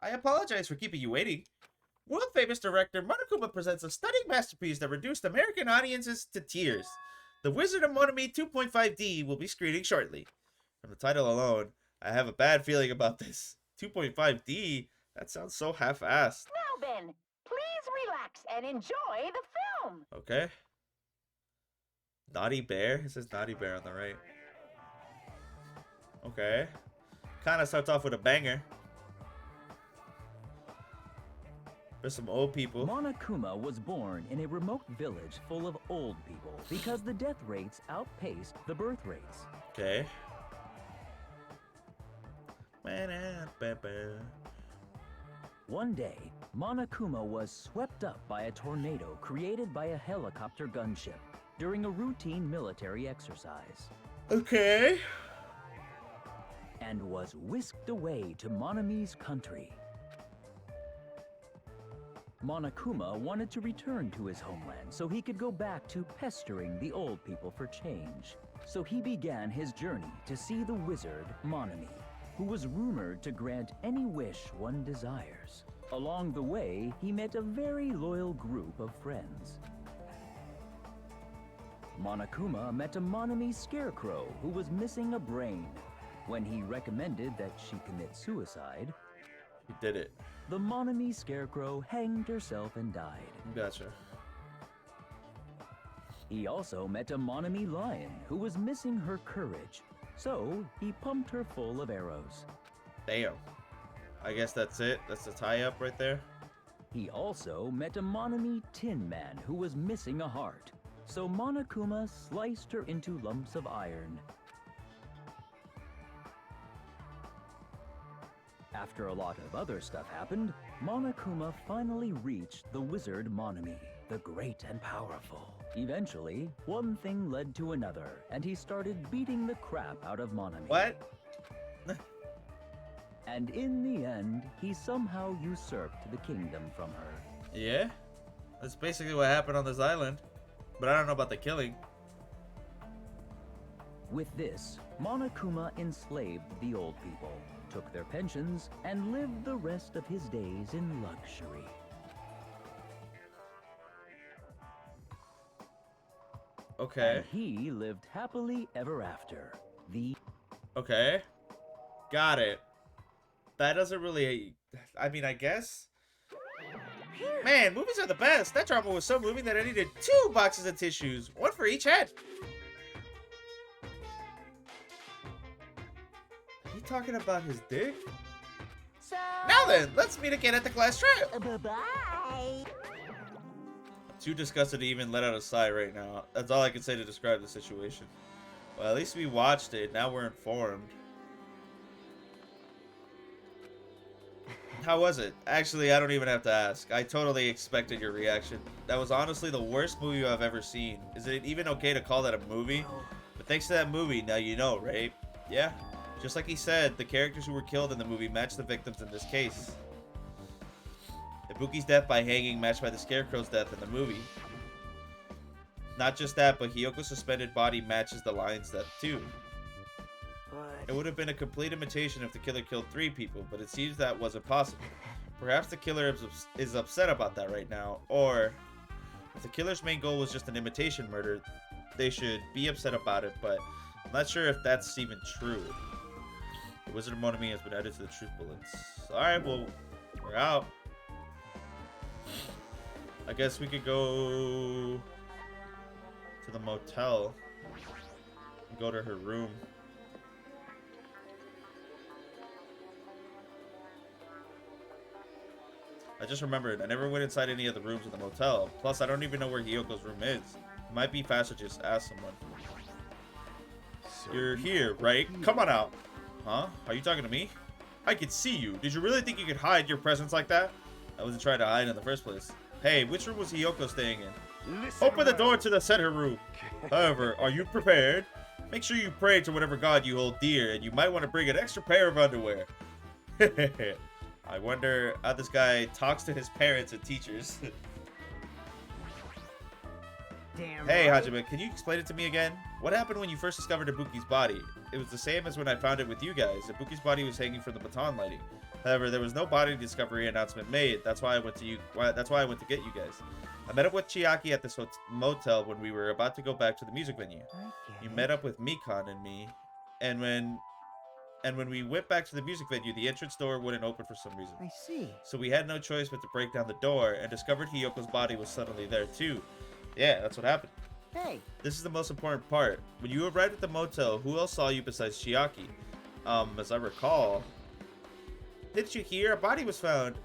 I apologize for keeping you waiting. World-famous director Monokuma presents a stunning masterpiece that reduced American audiences to tears. The Wizard of Monami 2.5D will be screening shortly. From the title alone, I have a bad feeling about this. 2.5D? That sounds so half-assed. Now then, please relax and enjoy the film. Okay. Naughty Bear? It says Naughty Bear on the right. Okay. Kind of starts off with a banger. There's some old people. Monokuma was born in a remote village full of old people because the death rates outpaced the birth rates. Okay. One day, Monokuma was swept up by a tornado created by a helicopter gunship during a routine military exercise Okay. and was whisked away to Monami's country. Monokuma wanted to return to his homeland so he could go back to pestering the old people for change. So he began his journey to see the wizard Monami, who was rumored to grant any wish one desires. Along the way, he met a very loyal group of friends. Monokuma met a Monami scarecrow who was missing a brain. When he recommended that she commit suicide, He did it. the Monami scarecrow hanged herself and died. Gotcha. He also met a Monami lion who was missing her courage, so he pumped her full of arrows. Damn. I guess that's it. That's the tie-up right there. He also met a Monami tin man who was missing a heart, so Monokuma sliced her into lumps of iron. After a lot of other stuff happened, Monokuma finally reached the wizard Monami, the great and powerful. Eventually, one thing led to another, and he started beating the crap out of Monami. What? And in the end, he somehow usurped the kingdom from her. Yeah? That's basically what happened on this island. But I don't know about the killing. With this, Monokuma enslaved the old people, took their pensions, and lived the rest of his days in luxury. Okay. And he lived happily ever after. The Okay. Got it. That doesn't really... I mean, I guess... Man, movies are the best. That drama was so moving that I needed 2 boxes of tissues. One for each head. Are you talking about his dick? So, Now then, let's meet again at the class trial. bye-bye. Too disgusted to even let out a sigh right now. That's all I can say to describe the situation. Well, at least we watched it. Now we're informed. How was it? Actually, I don't even have to ask. I totally expected your reaction. That was honestly the worst movie I've ever seen. Is it even okay to call that a movie? But thanks to that movie, now you know, right? Yeah. Just like he said, the characters who were killed in the movie matched the victims in this case. Ibuki's death by hanging matched by the Scarecrow's death in the movie. Not just that, but Hiyoko's suspended body matches the lion's death too. It would have been a complete imitation if the killer killed 3 people, but it seems that wasn't possible. Perhaps the killer is upset about that right now, or if the killer's main goal was just an imitation murder, they should be upset about it, but I'm not sure if that's even true. The Wizard of Monami has been added to the truth bullets. Alright, well, we're out. I guess we could go to the motel and go to her room. I just remembered, I never went inside any of the rooms in the motel. Plus, I don't even know where Hiyoko's room is. It might be faster to just ask someone. You're here, right? Come on out. Huh? Are you talking to me? I could see you. Did you really think you could hide your presence like that? I wasn't trying to hide in the first place. Hey, which room was Hiyoko staying in? Open the door to the center room. However, are you prepared? Make sure you pray to whatever god you hold dear, and you might want to bring an extra pair of underwear. I wonder how this guy talks to his parents and teachers. Damn Hey, right. Hajime, can you explain it to me again? What happened when you first discovered Ibuki's body? It was the same as when I found it with you guys. Ibuki's body was hanging from the baton lighting. However, there was no body discovery announcement made. That's why I went to get you guys. I met up with Chiaki at this motel when we were about to go back to the music venue. You met up with Mikan and me, and when we went back to the music venue, the entrance door wouldn't open for some reason. I see. So we had no choice but to break down the door, and discovered Hiyoko's body was suddenly there too. Yeah, that's what happened. Hey, This is the most important part. When you arrived at the motel, who else saw you besides Chiaki? As I recall... Didn't you hear? A body was found.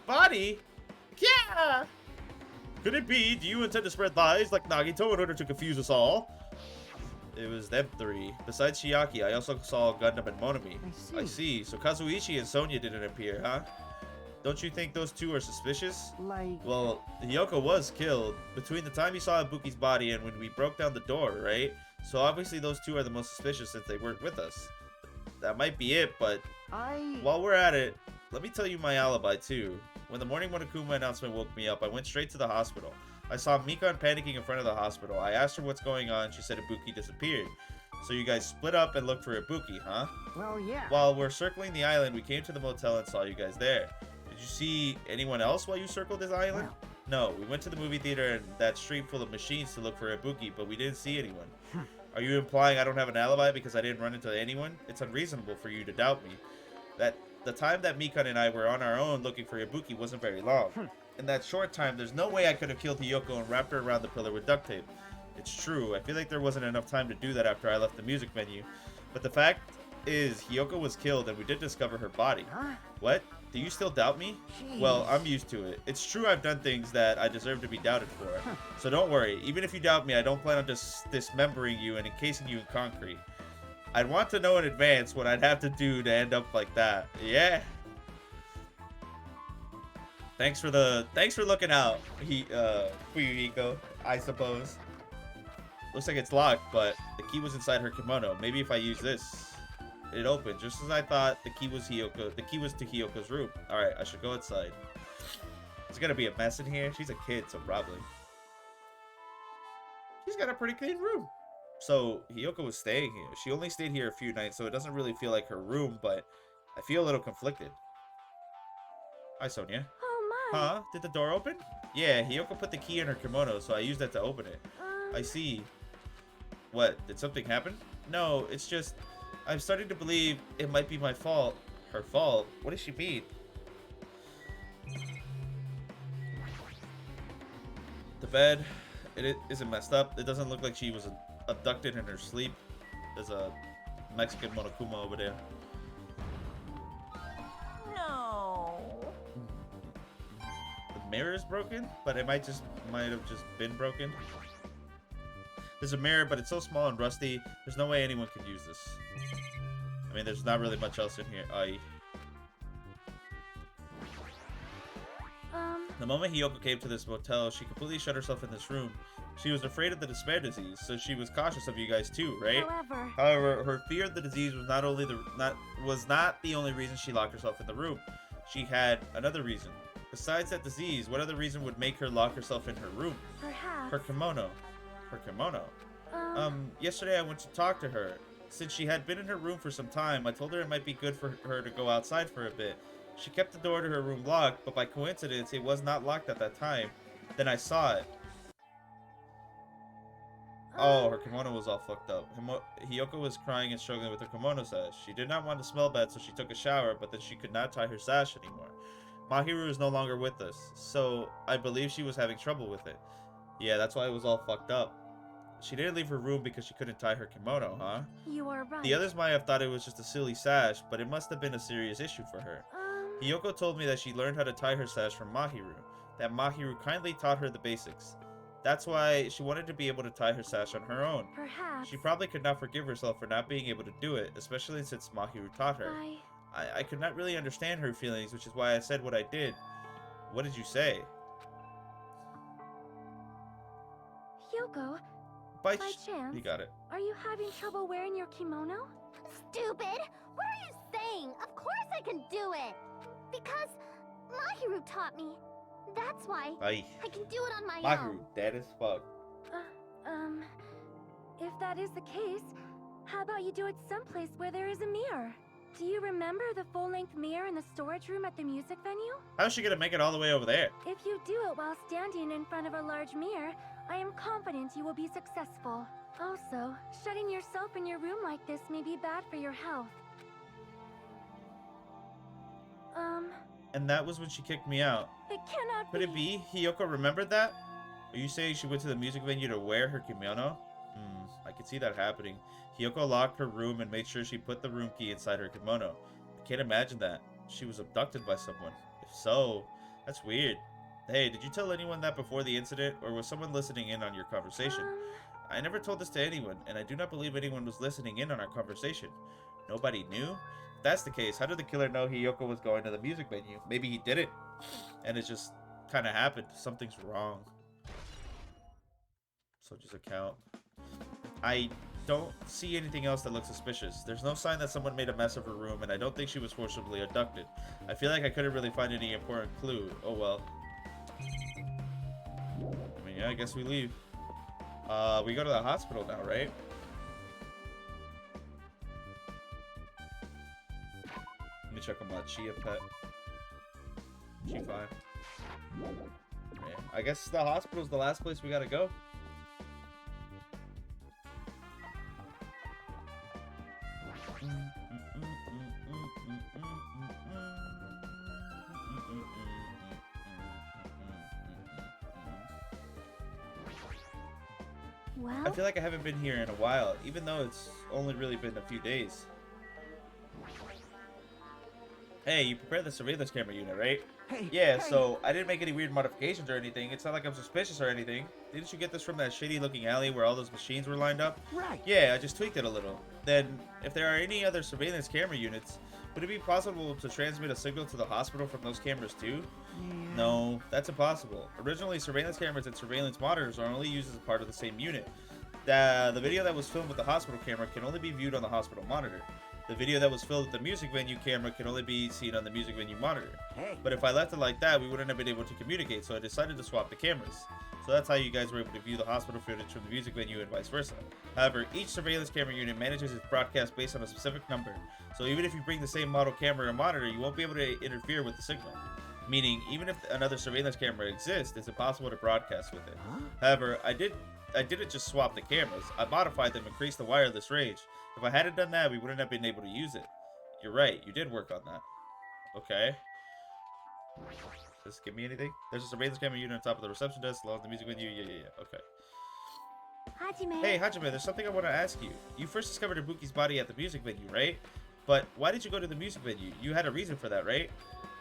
Body? Yeah! Could it be? Do you intend to spread lies like Nagito in order to confuse us all? It was them three. Besides Chiaki, I also saw Gundam and Monami. I see. So Kazuichi and Sonya didn't appear, huh? Don't you think those two are suspicious? like... Well, Hiyoko was killed between the time you saw Ibuki's body and when we broke down the door, right? So obviously those two are the most suspicious since they weren't with us. That might be it, but while we're at it, let me tell you my alibi too. When the morning Monokuma announcement woke me up, I went straight to the hospital. I saw Mikan panicking in front of the hospital. I asked her what's going on. She said Ibuki disappeared. So you guys split up and looked for Ibuki, huh? Well, yeah. While we're circling the island, we came to the motel and saw you guys there. Did you see anyone else while you circled this island? No, we went to the movie theater and that street full of machines to look for Ibuki, but we didn't see anyone. Are you implying I don't have an alibi because I didn't run into anyone? It's unreasonable for you to doubt me. That the time that Mikan and I were on our own looking for Ibuki wasn't very long. In that short time, there's no way I could have killed Hiyoko and wrapped her around the pillar with duct tape. It's true. I feel like there wasn't enough time to do that after I left the music venue. But the fact is, Hiyoko was killed and we did discover her body. Huh? What? Do you still doubt me? Jeez. Well, I'm used to it. It's true I've done things that I deserve to be doubted for. So don't worry. Even if you doubt me, I don't plan on just dismembering you and encasing you in concrete. I'd want to know in advance what I'd have to do to end up like that. Yeah. Thanks for looking out, Fuyuhiko, I suppose. Looks like it's locked, but the key was inside her kimono. Maybe if I use this, it opened just as I thought. The key was to Hiyoko's room. All right, I should go outside. It's gonna be a mess in here. She's a kid, so probably. She's got a pretty clean room. So Hiyoko was staying here. She only stayed here a few nights, so it doesn't really feel like her room, but I feel a little conflicted. Hi, Sonia. Oh, my. Huh? Did the door open? Yeah, Hiyoko put the key in her kimono, so I used that to open it. I see. What? Did something happen? No, it's just... I'm starting to believe it might be my fault. Her fault? What does she mean? The bed, it isn't messed up. It doesn't look like she was abducted in her sleep. There's a Mexican Monokuma over there. No. The mirror is broken, but it might have just been broken. There's a mirror, but it's so small and rusty. There's no way anyone could use this. I mean, there's not really much else in here. The moment Hiyoko came to this motel, she completely shut herself in this room. She was afraid of the despair disease, so she was cautious of you guys too, right? However, her fear of the disease was not the only reason she locked herself in the room. She had another reason. Besides that disease, what other reason would make her lock herself in her room? Perhaps. Her kimono. Her kimono. Yesterday I went to talk to her. Since she had been in her room for some time, I told her it might be good for her to go outside for a bit. She kept the door to her room locked, but by coincidence, it was not locked at that time. Then I saw it. Oh, her kimono was all fucked up. Hiyoko was crying and struggling with her kimono sash. She did not want to smell bad, so she took a shower, but then she could not tie her sash anymore. Mahiru is no longer with us, so I believe she was having trouble with it. Yeah, that's why it was all fucked up. She didn't leave her room because she couldn't tie her kimono, huh? You are right. The others might have thought it was just a silly sash, but it must have been a serious issue for her. Hiyoko told me that she learned how to tie her sash from Mahiru, that Mahiru kindly taught her the basics. That's why she wanted to be able to tie her sash on her own. Perhaps. She probably could not forgive herself for not being able to do it, especially since Mahiru taught her. I could not really understand her feelings, which is why I said what I did. What did you say? Hyoko, By chance, you got it. are you having trouble wearing your kimono? Stupid! What are you saying? Of course I can do it! Because Mahiru taught me. That's why Aye. I can do it on my Mahiru, own. dead as fuck. If that is the case, how about you do it someplace where there is a mirror? Do you remember the full-length mirror in the storage room at the music venue? How's she gonna make it all the way over there? If you do it while standing in front of a large mirror, I am confident you will be successful. Also, shutting yourself in your room like this may be bad for your health. And that was when she kicked me out. It cannot Could it be Hiyoko remembered that? Are you saying she went to the music venue to wear her kimono? I could see that happening. Hiyoko locked her room and made sure she put the room key inside her kimono. I can't imagine that. She was abducted by someone. If so, that's weird. Hey, did you tell anyone that before the incident, or was someone listening in on your conversation? I never told this to anyone, and I do not believe anyone was listening in on our conversation. Nobody knew? If that's the case, how did the killer know Hiyoko was going to the music venue? Maybe he didn't, and it just kind of happened. Something's wrong. Soldier's account. I don't see anything else that looks suspicious. There's no sign that someone made a mess of her room, and I don't think she was forcibly abducted. I feel like I couldn't really find any important clue. Oh well. I mean, yeah, I guess we leave. We go to the hospital now, right? Let me check on my Chia pet. She fine. Yeah, I guess the hospital's the last place we gotta go. Well, I feel like I haven't been here in a while, even though it's only really been a few days. Hey, you prepared the surveillance camera unit, right? Hey. Yeah, hey. so I didn't make any weird modifications or anything. It's not like I'm suspicious or anything. Didn't you get this from that shitty looking alley where all those machines were lined up? Right. Yeah, I just tweaked it a little. Then, if there are any other surveillance camera units, would it be possible to transmit a signal to the hospital from those cameras too? Yeah. No, that's impossible. Originally, surveillance cameras and surveillance monitors are only used as a part of the same unit. The video that was filmed with the hospital camera can only be viewed on the hospital monitor. The video that was filmed with the music venue camera can only be seen on the music venue monitor. Hey. But if I left it like that, we wouldn't have been able to communicate, so I decided to swap the cameras. So that's how you guys were able to view the hospital footage from the music venue and vice versa. However, each surveillance camera unit manages its broadcast based on a specific number. So even if you bring the same model camera and monitor, you won't be able to interfere with the signal. Meaning, even if another surveillance camera exists, it's impossible to broadcast with it. Huh? However, I didn't just swap the cameras. I modified them and increased the wireless range. If I hadn't done that, we wouldn't have been able to use it. You're right, you did work on that. Okay. Does this give me anything? There's a surveillance camera unit on top of the reception desk, along with the music venue. Yeah. Okay. Hajime. Hey, Hajime, there's something I want to ask you. You first discovered Ibuki's body at the music venue, right? But why did you go to the music venue? You had a reason for that, right?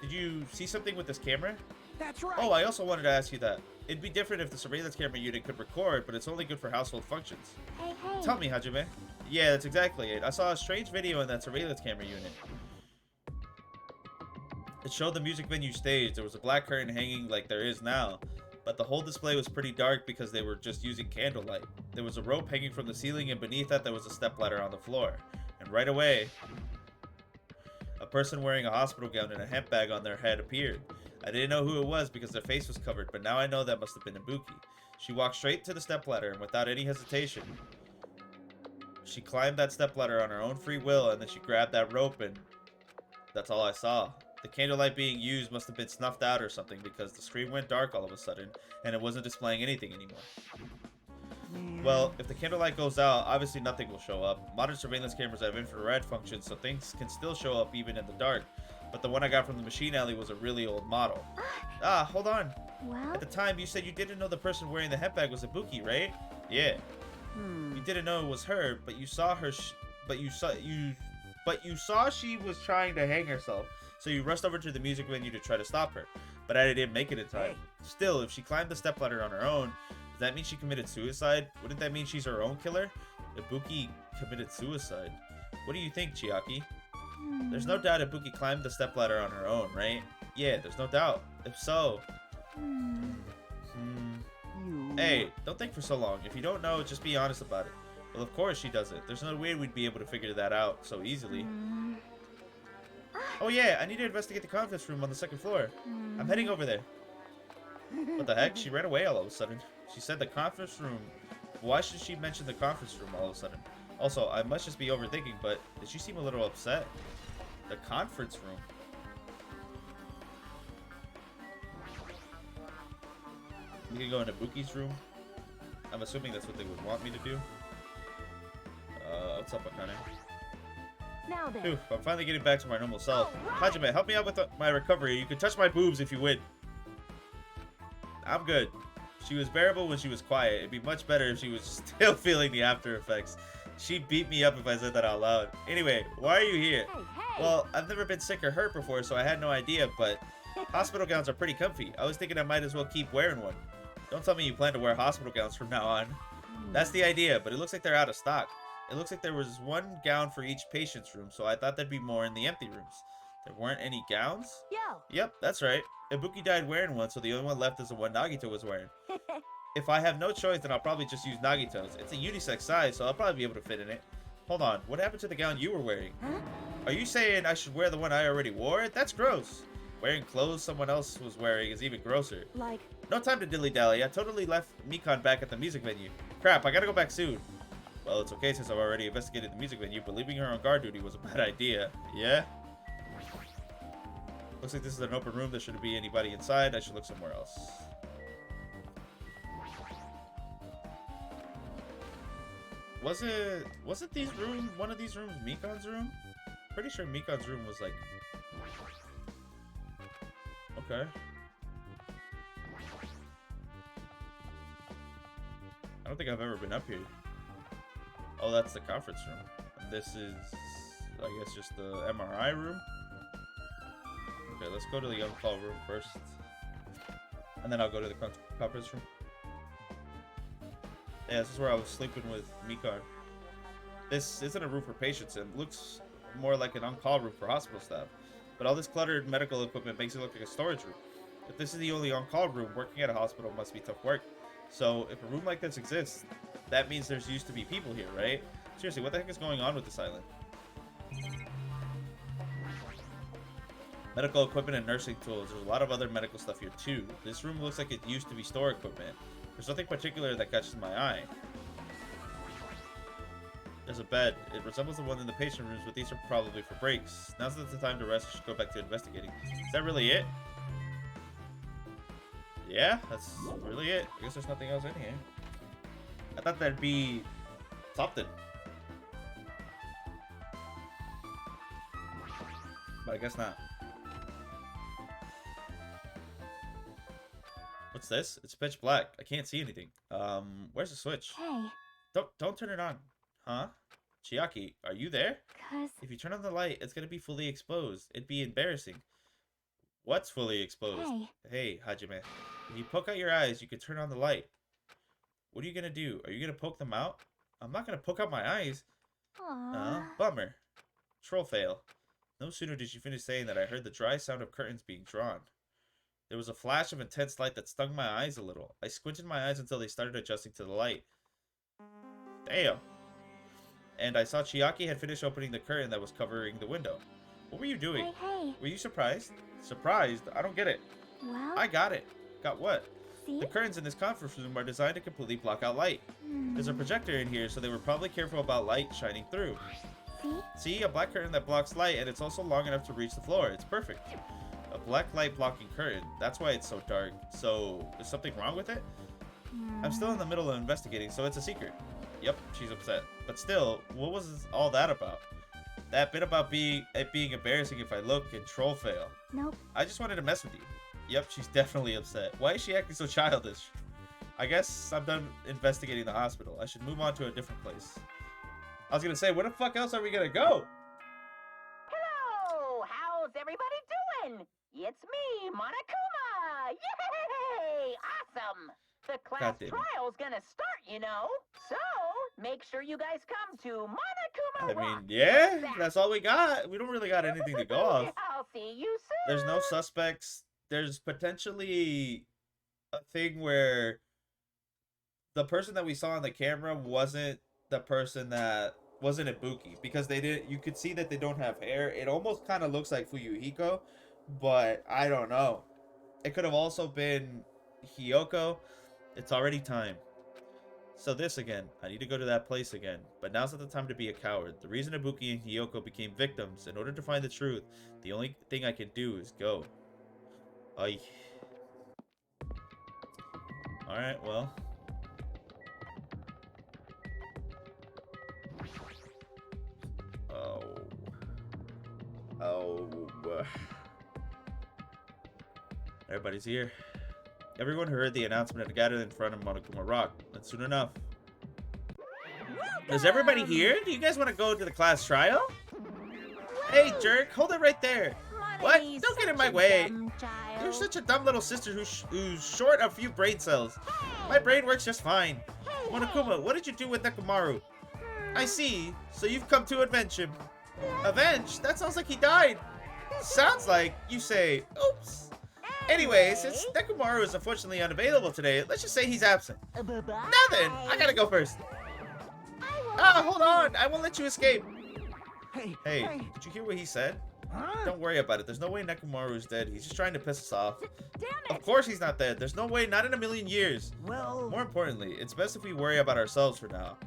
Did you see something with this camera? That's right. Oh, I also wanted to ask you that. It'd be different if the surveillance camera unit could record, but it's only good for household functions. Hey. Tell me, Hajime. Yeah, that's exactly it. I saw a strange video in that surveillance camera unit. It showed the music venue stage. There was a black curtain hanging like there is now, but the whole display was pretty dark because they were just using candlelight. There was a rope hanging from the ceiling, and beneath that there was a stepladder on the floor. And right away, a person wearing a hospital gown and a hemp bag on their head appeared. I didn't know who it was because their face was covered, but now I know that must have been Ibuki. She walked straight to the stepladder, and without any hesitation, she climbed that stepladder on her own free will, and then she grabbed that rope, and that's all I saw. The candlelight being used must have been snuffed out or something because the screen went dark all of a sudden, and it wasn't displaying anything anymore. Yeah. Well, if the candlelight goes out, obviously nothing will show up. Modern surveillance cameras have infrared functions, so things can still show up even in the dark. but the one I got from the machine alley was a really old model. Ah, hold on. Well, At the time, you said you didn't know the person wearing the headbag was Ibuki, right? Yeah. You didn't know it was her, but you saw her. But you saw she was trying to hang herself, so you rushed over to the music venue to try to stop her. But I didn't make it in time. Still, if she climbed the stepladder on her own, does that mean she committed suicide? Wouldn't that mean she's her own killer? Ibuki committed suicide. What do you think, Chiaki? There's no doubt Ibuki climbed the stepladder on her own, right? Yeah, there's no doubt. If so... Hey, don't think for so long. If you don't know, just be honest about it. Well, of course she does it. There's no way we'd be able to figure that out so easily. Oh yeah, I need to investigate the conference room on the second floor. I'm heading over there. What the heck? She ran away all of a sudden. She said the conference room. Why should she mention the conference room all of a sudden? Also, I must just be overthinking, but did she seem a little upset? The conference room. We can go into Buki's room. I'm assuming that's what they would want me to do. What's up, Akane? now then. Phew, I'm finally getting back to my normal self. Hajime, help me out with my recovery. You can touch my boobs if you win. I'm good. She was bearable when she was quiet. It'd be much better if she was still feeling the after effects. She'd beat me up if I said that out loud. Anyway, why are you here? Well, I've never been sick or hurt before, so I had no idea, but hospital gowns are pretty comfy. I was thinking I might as well keep wearing one. Don't tell me you plan to wear hospital gowns from now on. That's the idea, but it looks like they're out of stock. It looks like there was one gown for each patient's room, so I thought there'd be more in the empty rooms. There weren't any gowns? Yo. Yep, that's right. Ibuki died wearing one, so the only one left is the one Nagito was wearing. If I have no choice, then I'll probably just use Nagito's. It's a unisex size, so I'll probably be able to fit in it. Hold on, what happened to the gown you were wearing? Huh? Are you saying I should wear the one I already wore? That's gross. Wearing clothes someone else was wearing is even grosser. Like, No time to dilly-dally. I totally left Mikan back at the music venue. Crap, I gotta go back soon. Well, it's okay since I've already investigated the music venue, but leaving her on guard duty was a bad idea. Yeah? Looks like this is an open room. There shouldn't be anybody inside. I should look somewhere else. Wasn't these rooms, one of these rooms Mikan's room? Pretty sure Mikan's room was like... Okay. I don't think I've ever been up here. Oh, that's the conference room. And this is, I guess, just the MRI room. Okay, let's go to the on-call room first. And then I'll go to the conference room. Yeah, this is where I was sleeping with Mikan. This isn't a room for patients. It looks more like an on-call room for hospital staff. But all this cluttered medical equipment makes it look like a storage room. If this is the only on-call room, working at a hospital must be tough work. So, if a room like this exists, that means there's used to be people here, right? Seriously, what the heck is going on with this island? Medical equipment and nursing tools. There's a lot of other medical stuff here, too. This room looks like it used to be store equipment. There's nothing particular that catches my eye. There's a bed. It resembles the one in the patient rooms, but these are probably for breaks. Now's not the time to rest. I should go back to investigating. Is that really it? Yeah, that's really it. I guess there's nothing else in here. I thought there'd be something. But I guess not. What's this? It's pitch black. I can't see anything. Where's the switch? hey, Don't turn it on. Huh? Chiaki, are you there? 'cause If you turn on the light, it's gonna be fully exposed. It'd be embarrassing. What's fully exposed? Hey, Hajime. If you poke out your eyes, you can turn on the light. What are you gonna do? Are you gonna poke them out? I'm not gonna poke out my eyes. Bummer. Troll fail. No sooner did she finish saying that I heard the dry sound of curtains being drawn. There was a flash of intense light that stung my eyes a little. I squinted my eyes until they started adjusting to the light. Damn. And I saw Chiaki had finished opening the curtain that was covering the window. What were you doing? Hey. Were you surprised? Surprised? I don't get it. Well, I got it. Got what? see? The curtains in this conference room are designed to completely block out light. There's a projector in here, so they were probably careful about light shining through. See? See? A black curtain that blocks light, and it's also long enough to reach the floor. It's perfect. A black light blocking curtain. That's why it's so dark. So, is something wrong with it? I'm still in the middle of investigating, so it's a secret. Yep, she's upset. But still, what was all that about? That bit about it being embarrassing if I look and troll fail. Nope. I just wanted to mess with you. Yep, she's definitely upset. Why is she acting so childish? I guess I'm done investigating the hospital. I should move on to a different place. I was gonna say, where the fuck else are we gonna go? Hello! How's everybody doing? It's me, Monokuma! Yay! Awesome! The class God damn it. trial's gonna start, you know. So, make sure you guys come to Monokuma I mean, Rock. yeah, that's all we got. We don't really got anything to go off. I'll see you soon. There's no suspects. There's potentially a thing where the person that we saw on the camera wasn't the person that wasn't Ibuki, because they didn't. You could see that they don't have hair. It almost kind of looks like Fuyuhiko, but I don't know. It could have also been Hiyoko. It's already time. So this again. I need to go to that place again. But now's not the time to be a coward. The reason Ibuki and Hiyoko became victims, in order to find the truth, the only thing I can do is go. Ay. Alright, well. Everybody's here. Everyone heard the announcement and gathered in front of Monokuma Rock. And soon enough. Is everybody here? Do you guys want to go to the class trial? Hey, jerk, hold it right there. What? Don't get in my way. You're such a dumb little sister who's short a few brain cells. My brain works just fine. Monokuma, what did you do with Nekomaru? I see. So you've come to avenge him. Avenge? That sounds like he died. Sounds like you say, oops. Anyway, since Nekomaru is unfortunately unavailable today, let's just say he's absent. Now then, I gotta go first. Ah, hold on. I won't let you escape. Hey, did you hear what he said? Don't worry about it. There's no way Nekomaru's dead. He's just trying to piss us off. Of course he's not dead. There's no way, not in a million years. Well, More importantly, it's best if we worry about ourselves for now.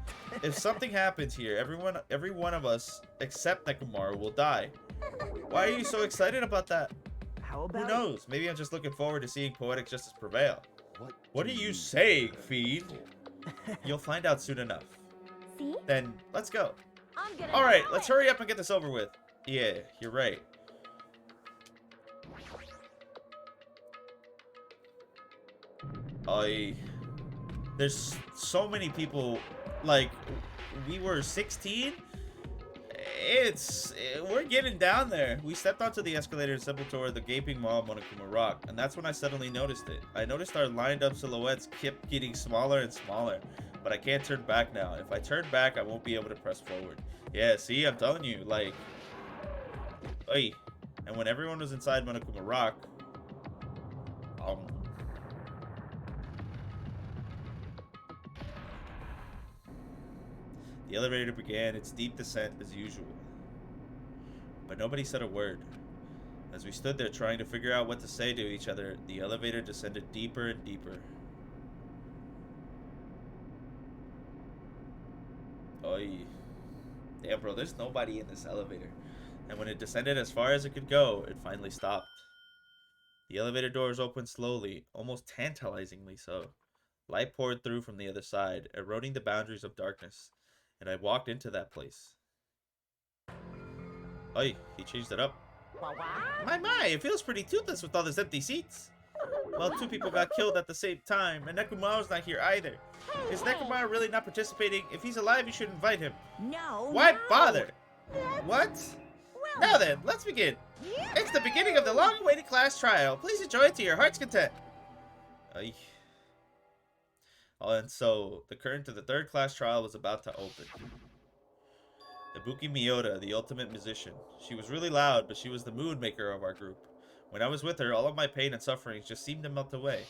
If something happens here, every one of us, except Nekomaru, will die. Why are you so excited about that? how Who about knows? Maybe I'm just looking forward to seeing poetic justice prevail. What are you saying, Fiend? You'll find out soon enough. See? Then, let's go. I'm gonna Alright, do let's it. hurry up and get this over with. Yeah, you're right. There's so many people, like, we were 16? We're getting down there. We stepped onto the escalator and stepped toward the gaping maw of Monokuma Rock, and that's when I suddenly noticed it. I noticed our lined up silhouettes kept getting smaller and smaller, but I can't turn back now. If I turn back, I won't be able to press forward. Yeah, see, I'm telling you, like, hey. And when everyone was inside Monokuma Rock, the elevator began its deep descent as usual. But nobody said a word. As we stood there trying to figure out what to say to each other, the elevator descended deeper and deeper. Oy. Damn, bro, there's nobody in this elevator. And when it descended as far as it could go, it finally stopped. The elevator doors opened slowly, almost tantalizingly so. Light poured through from the other side, eroding the boundaries of darkness, and I walked into that place. Oy, he changed it up. My, it feels pretty toothless with all these empty seats. Well, 2 people got killed at the same time, and Nekomaru's not here either. Is Nekomaru really not participating? If he's alive, you should invite him. No. Why bother? What? Now then, let's begin. It's the beginning of the long-awaited class trial. Please enjoy it to your heart's content. Ay. Oh, and so, the curtain to the 3rd class trial was about to open. Ibuki Miyota, the ultimate musician. She was really loud, but she was the mood maker of our group. When I was with her, all of my pain and sufferings just seemed to melt away.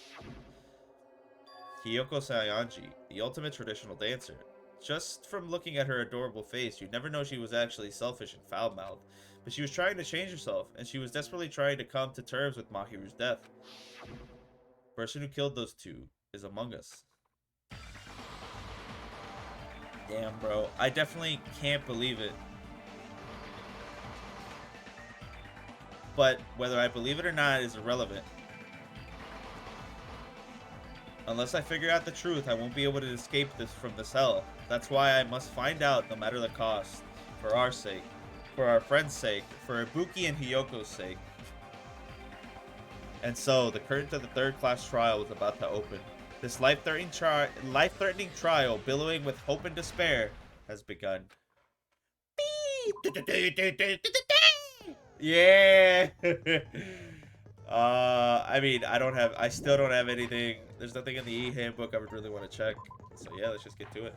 Hiyoko Sayanji, the ultimate traditional dancer. Just from looking at her adorable face, you'd never know she was actually selfish and foul-mouthed. But she was trying to change herself, and she was desperately trying to come to terms with Mahiru's death. The person who killed those 2 is among us. Damn, bro. I definitely can't believe it. But whether I believe it or not is irrelevant. Unless I figure out the truth, I won't be able to escape this from this hell. That's why I must find out no matter the cost. For our sake. For our friend's sake. For Ibuki and Hiyoko's sake. And so, the curtain to the third class trial was about to open. This life-threatening trial, billowing with hope and despair, has begun. Yeah! I mean, I still don't have anything. There's nothing in the e-handbook I would really want to check. So yeah, let's just get to it.